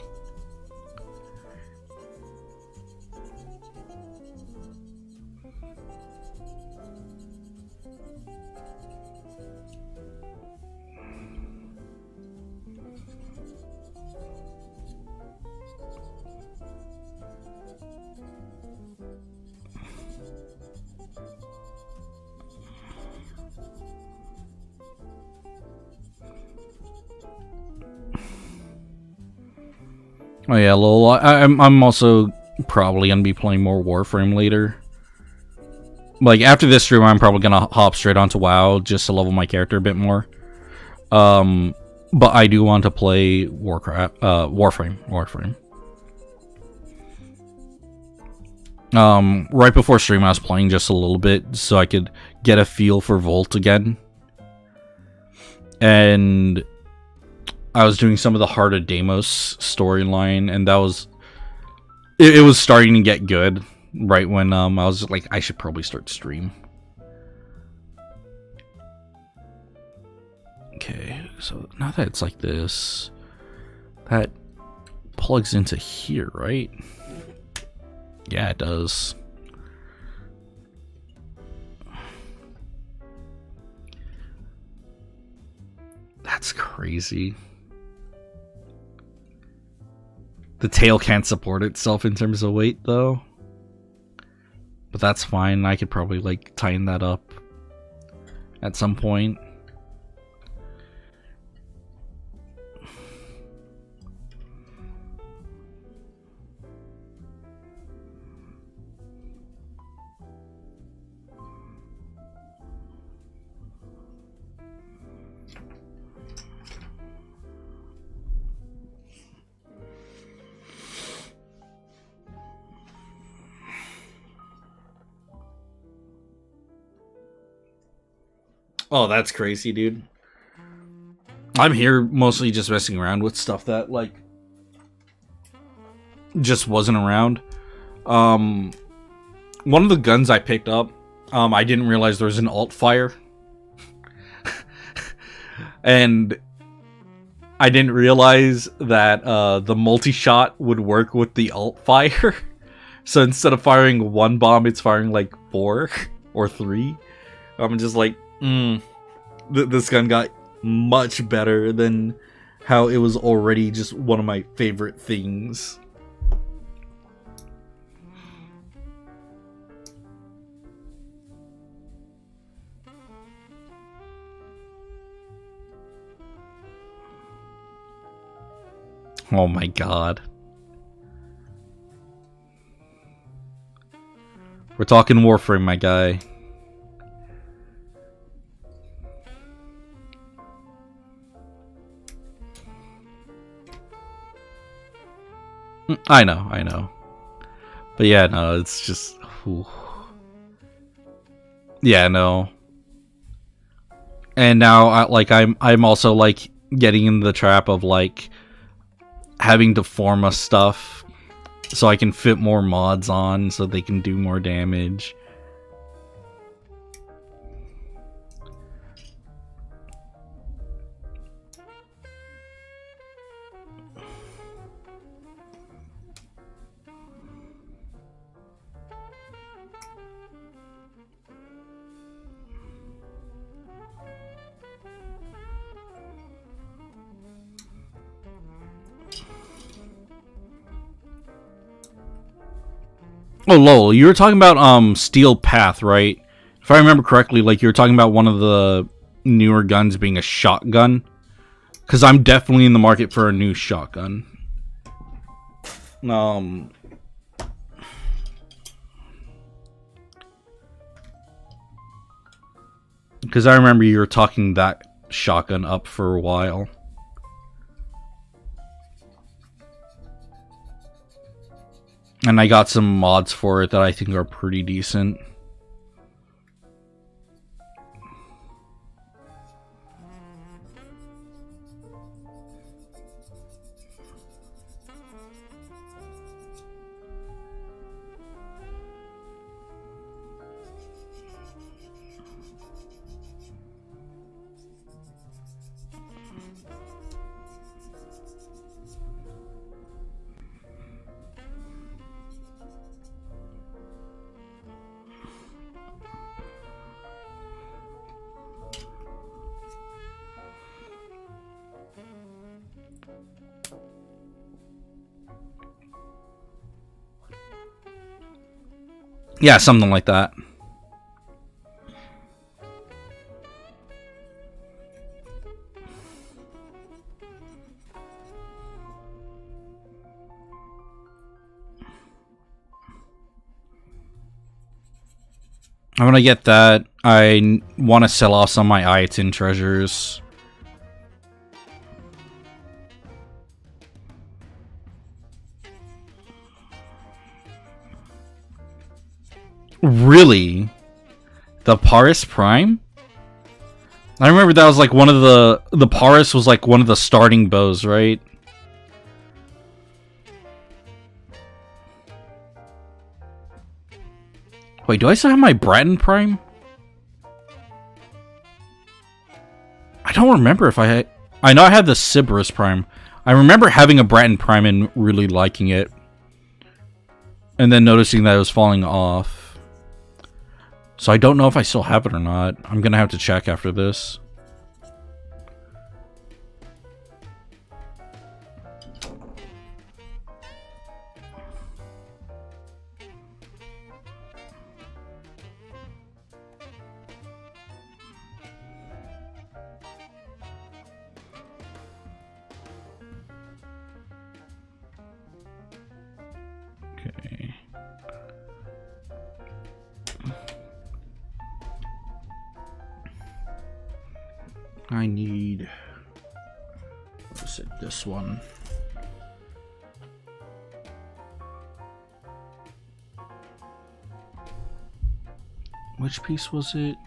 Oh yeah, lol. I'm also probably gonna be playing more Warframe later. Like, after this stream, I'm probably gonna hop straight onto WoW just to level my character a bit more. But I do want to play Warframe. Right before stream, I was playing just a little bit so I could get a feel for Volt again. and I was doing some of the Heart of Deimos storyline, and that was it was starting to get good right when I was like, I should probably start stream. Okay, so now that it's like this, that plugs into here, right? Yeah, it does. That's crazy. The tail can't support itself in terms of weight, though. But that's fine. I could probably, like, tighten that up at some point. Oh, that's crazy, dude. I'm here mostly just messing around with stuff that, like, just wasn't around. One of the guns I picked up, I didn't realize there was an alt fire. And I didn't realize that the multi-shot would work with the alt fire. So instead of firing one bomb, it's firing like 4 or 3. I'm just like, this gun got much better than how it was already just one of my favorite things. Oh my god. We're talking Warframe, my guy. I know. But yeah, no, it's just... Ooh. Yeah, no. And now, I'm also, like, getting in the trap of, like, having to forma stuff so I can fit more mods on so they can do more damage. Oh, lol, you were talking about Steel Path, right? If I remember correctly, like, you were talking about one of the newer guns being a shotgun. Because I'm definitely in the market for a new shotgun. Because I remember you were talking that shotgun up for a while. And I got some mods for it that I think are pretty decent. Yeah, something like that. I'm gonna get that. I want to sell off some of my Ayatin treasures. Really? The Paris Prime? I remember that was like one of the Paris was like one of the starting bows, right? Wait, do I still have my Bratton Prime? I don't remember if I had... I know I had the Sybaris Prime. I remember having a Bratton Prime and really liking it. And then noticing that it was falling off. So I don't know if I still have it or not. I'm gonna have to check after this. Okay. I need... what is it? This one. Which piece was it?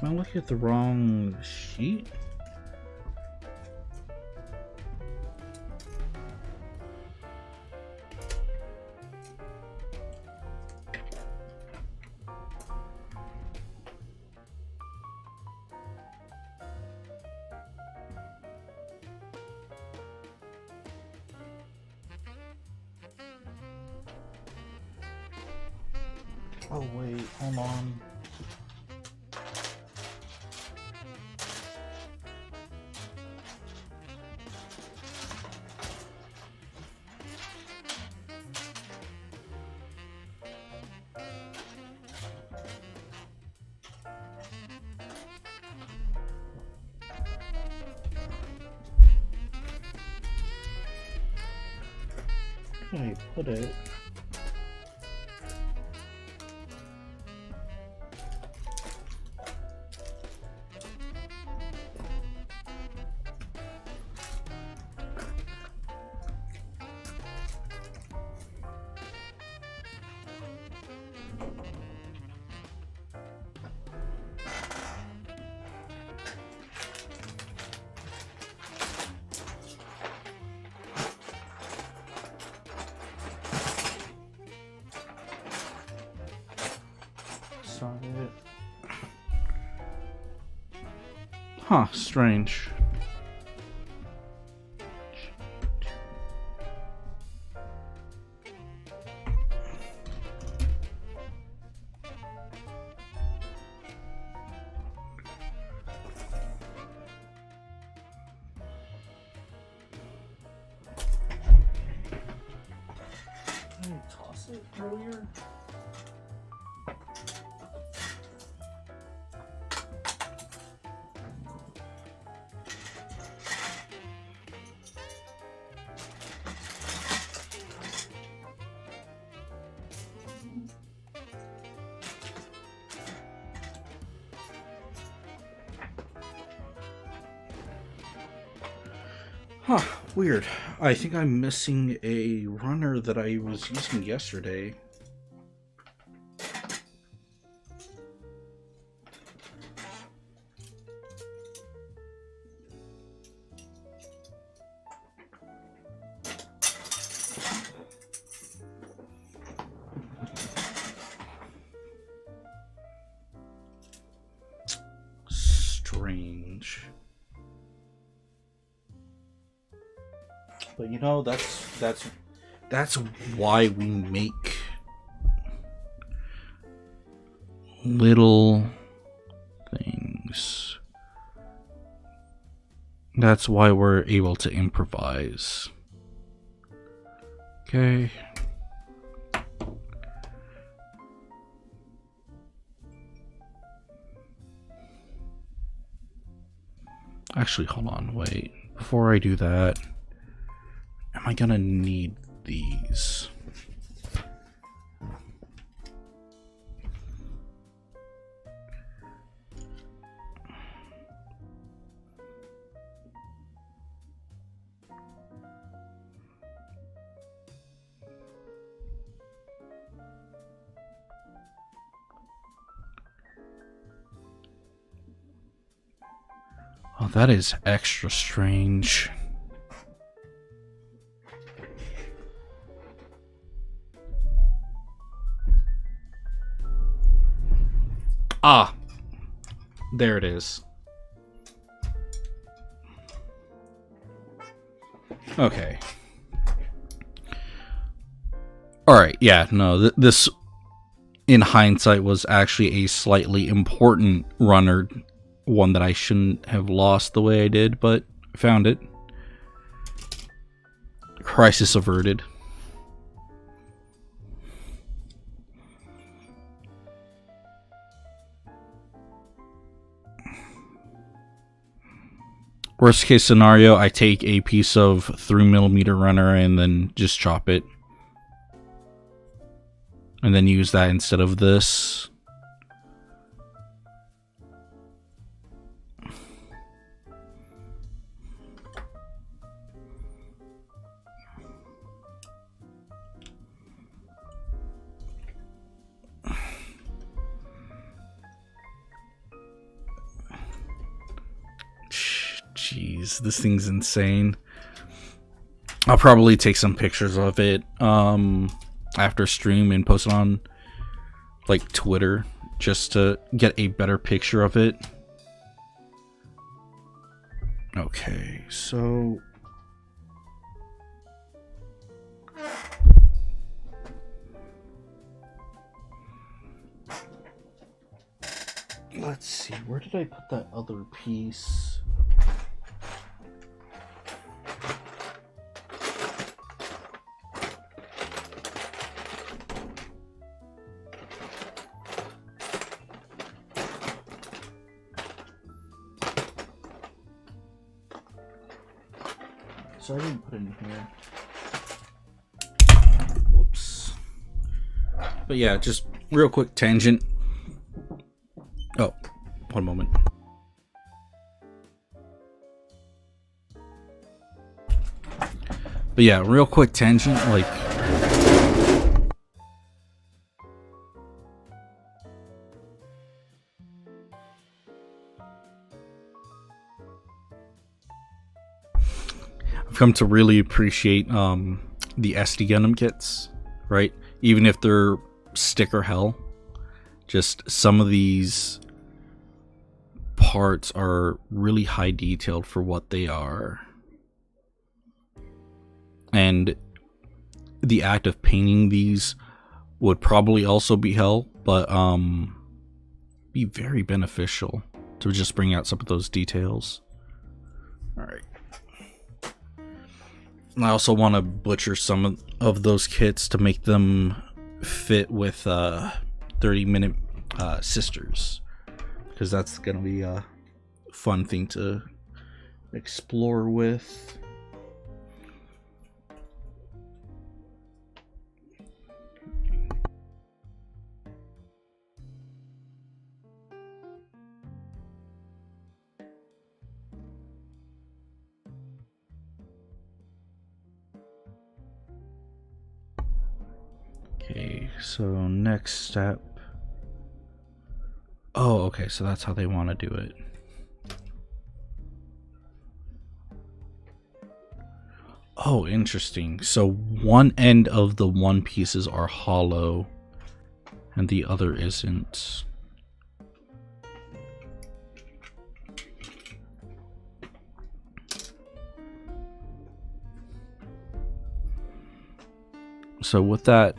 Am I looking at the wrong sheet? Oh wait, hold on. Where did I put it? Huh, strange. Did I toss it earlier? Huh, weird. I think I'm missing a runner that I was using yesterday. Strange. But you know, that's why we make little things. That's why we're able to improvise. Okay. Actually, hold on, wait. Before I do that, am I gonna need these? Oh, that is extra strange. Ah, there it is. Okay. Alright, yeah, no, this, in hindsight, was actually a slightly important runner. One that I shouldn't have lost the way I did, but I found it. Crisis averted. Worst case scenario, I take a piece of 3mm runner and then just chop it. And then use that instead of this. Jeez, this thing's insane. I'll probably take some pictures of it after stream and post it on like Twitter just to get a better picture of it. Okay, so let's see, where did I put that other piece? So I didn't put it in here. Whoops. But yeah, just real quick tangent. Oh, one moment. But yeah, real quick tangent, like I've come to really appreciate the SD Gundam kits, right? Even if they're sticker hell, just some of these parts are really high detailed for what they are. And the act of painting these would probably also be hell, but be very beneficial to just bring out some of those details. Alright. I also want to butcher some of those kits to make them fit with 30-minute sisters, because that's going to be a fun thing to explore with. Okay, so next step. Oh, okay, so that's how they want to do it. Oh, interesting. So one end of the one pieces are hollow and the other isn't. So with that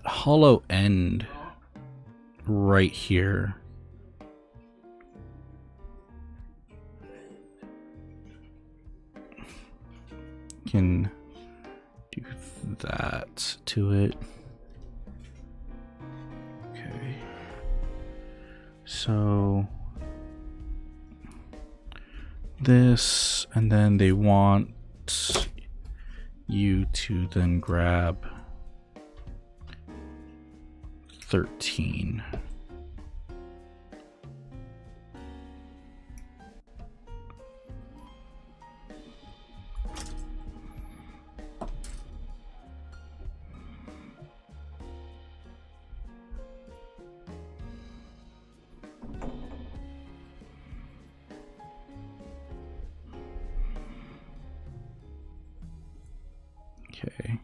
hollow end right here, can do that to it. Okay, so this, and then they want you to then grab 13. Okay.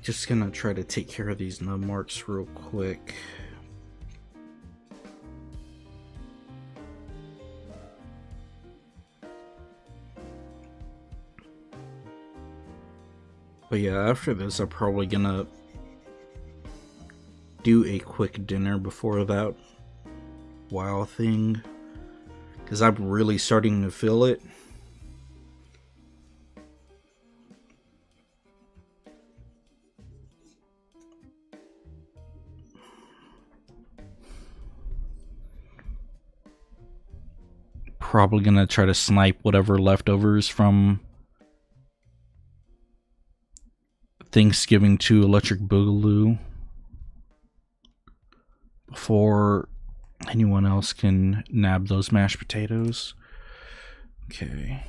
Just gonna try to take care of these nub marks real quick. But yeah, after this, I'm probably gonna do a quick dinner before that WoW thing, because I'm really starting to feel it. Probably gonna try to snipe whatever leftovers from Thanksgiving to Electric Boogaloo before anyone else can nab those mashed potatoes. Okay.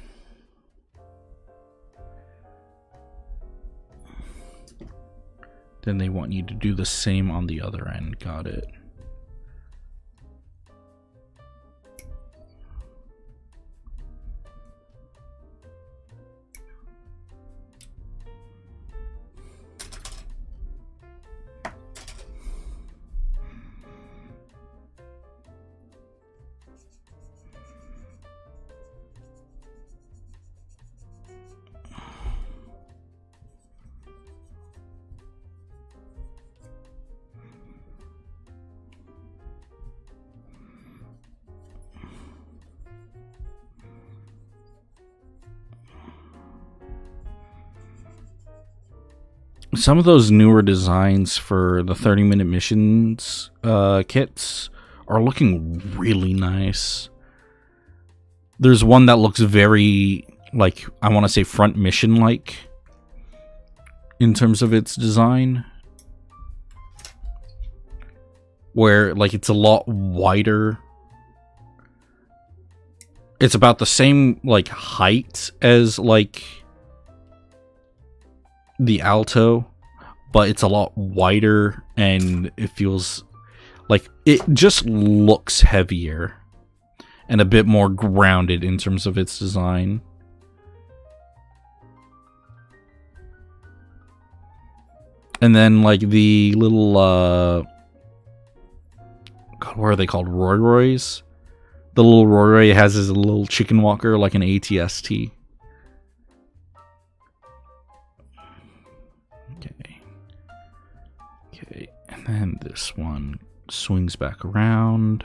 Then they want you to do the same on the other end. Got it. Some of those newer designs for the 30-minute missions kits are looking really nice. There's one that looks very, like, I want to say front mission-like in terms of its design, where, like, it's a lot wider. It's about the same, like, height as, like, the Alto, but it's a lot wider, and it feels like it just looks heavier and a bit more grounded in terms of its design. And then, like, the little God, what are they called? Roy Roys? The little Roy Roy has his little chicken walker, like an ATST. Okay, and then this one swings back around.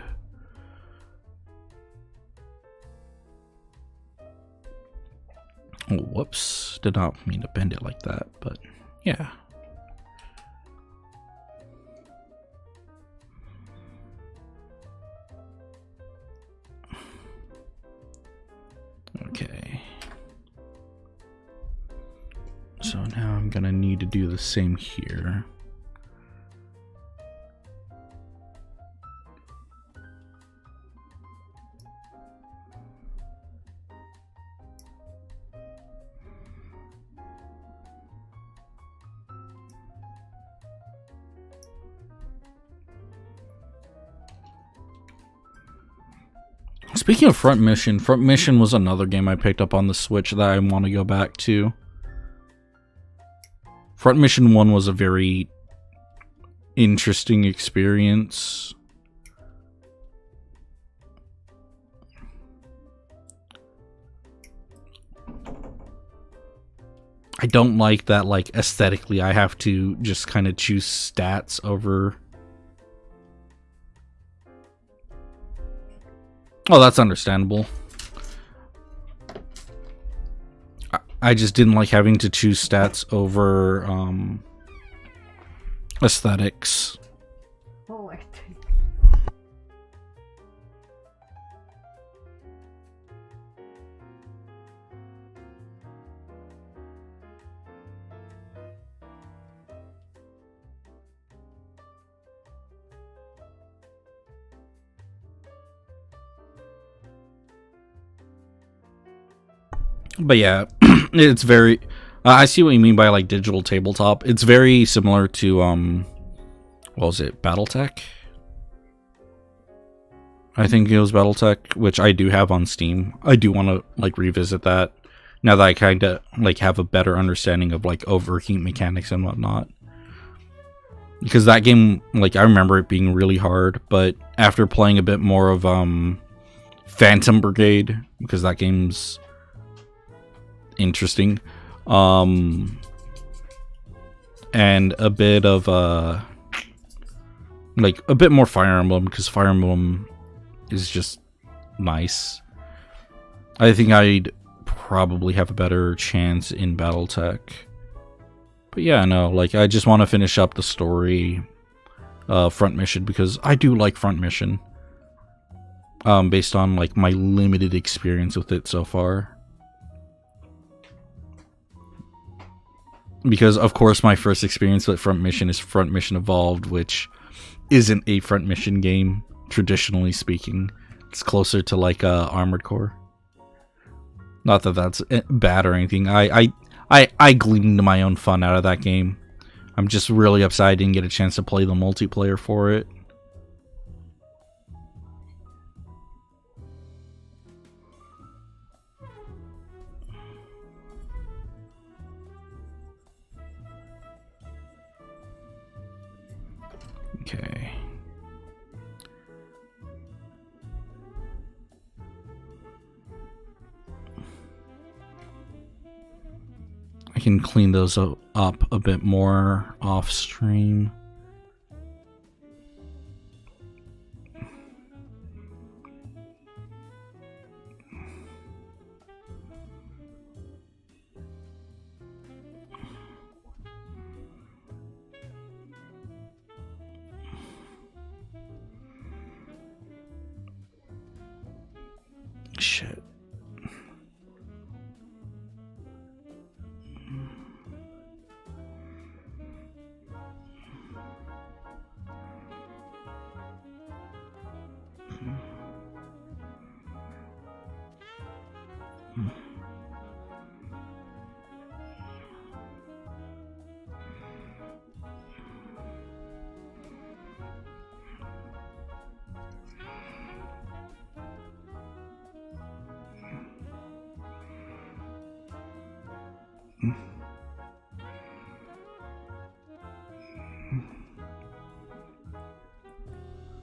Oh, whoops. Did not mean to bend it like that, but yeah. Okay. So now I'm gonna need to do the same here. Speaking of Front Mission was another game I picked up on the Switch that I want to go back to. Front Mission 1 was a very interesting experience. I don't like that, like, aesthetically I have to just kind of choose stats over... Oh, that's understandable. I just didn't like having to choose stats over aesthetics. Oh, I But yeah, it's very. I see what you mean by like digital tabletop. It's very similar to what was it, BattleTech? I think it was BattleTech, which I do have on Steam. I do want to like revisit that now that I kind of like have a better understanding of like overheat mechanics and whatnot. Because that game, like I remember it being really hard, but after playing a bit more of Phantom Brigade, because that game's interesting, and a bit of like a bit more Fire Emblem, because Fire Emblem is just nice. I think I'd probably have a better chance in BattleTech. But yeah, no, like I just want to finish up the story front mission, because I do like front mission. Based on like my limited experience with it so far. Because of course my first experience with front mission is Front Mission Evolved, which isn't a front mission game. Traditionally speaking, it's closer to like Armored Core. Not that that's bad or anything. I gleaned my own fun out of that game. I'm just really upset I didn't get a chance to play the multiplayer for it. Okay. I can clean those up a bit more off stream. Shit.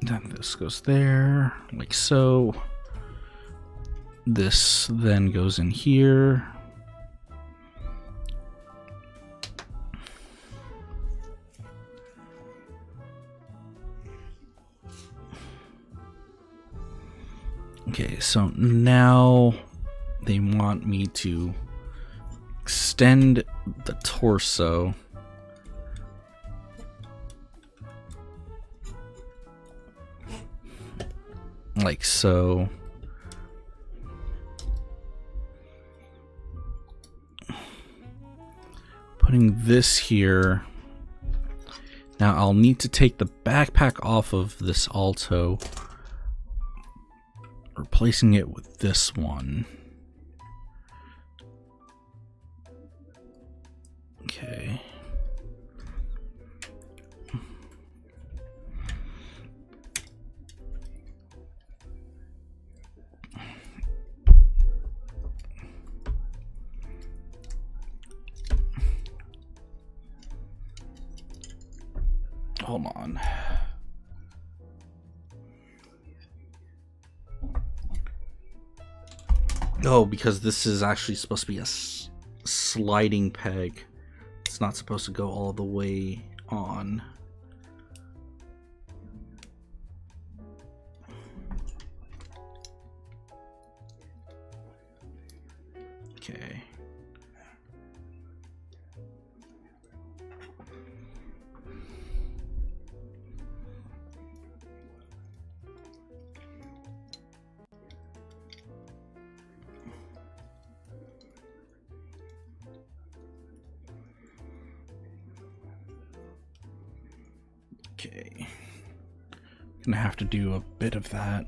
Then this goes there, like so. This then goes in here. Okay, so now they want me to extend the torso. Like so. Putting this here. Now I'll need to take the backpack off of this Alto, replacing it with this one. Okay. Hold on. Oh, because this is actually supposed to be a sliding peg. It's not supposed to go all the way on. Okay. Okay, gonna have to do a bit of that.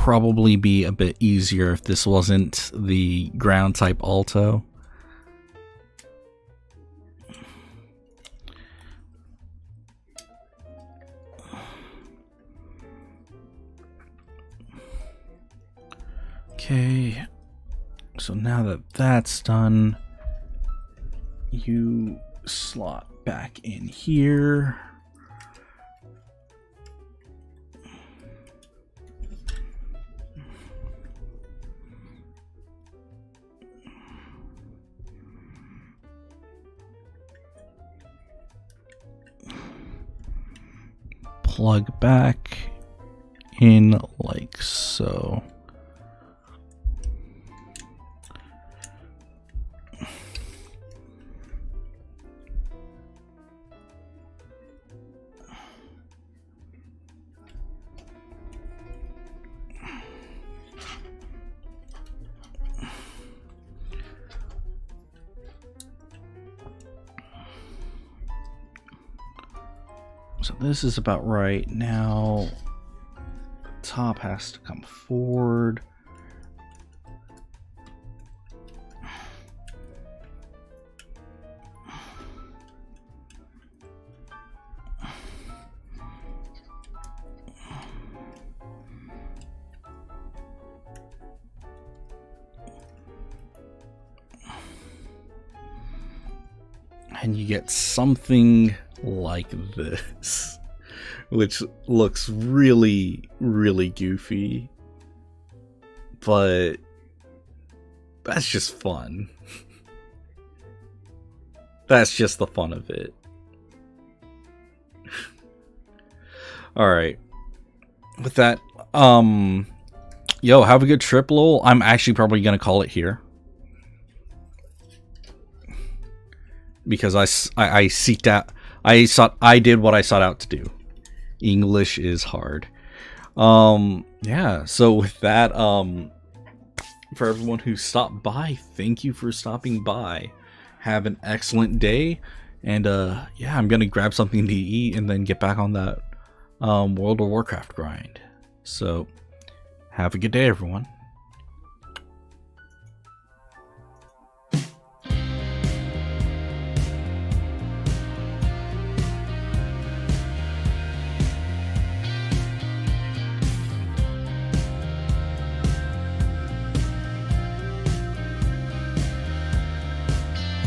probably be a bit easier if this wasn't the ground type alto. Okay, so now that that's done, you slot back in here. Plug back in like so. So this is about right. Now the top has to come forward. And you get something like this, which looks really, really goofy, but that's just fun. That's just the fun of it. Alright. With that, yo, have a good trip, lol. I'm actually probably gonna call it here, because I seeked out, I did what I sought out to do. English is hard. Yeah, so with that, for everyone who stopped by, thank you for stopping by. Have an excellent day, and yeah, I'm gonna grab something to eat and then get back on that World of Warcraft grind. So have a good day, everyone.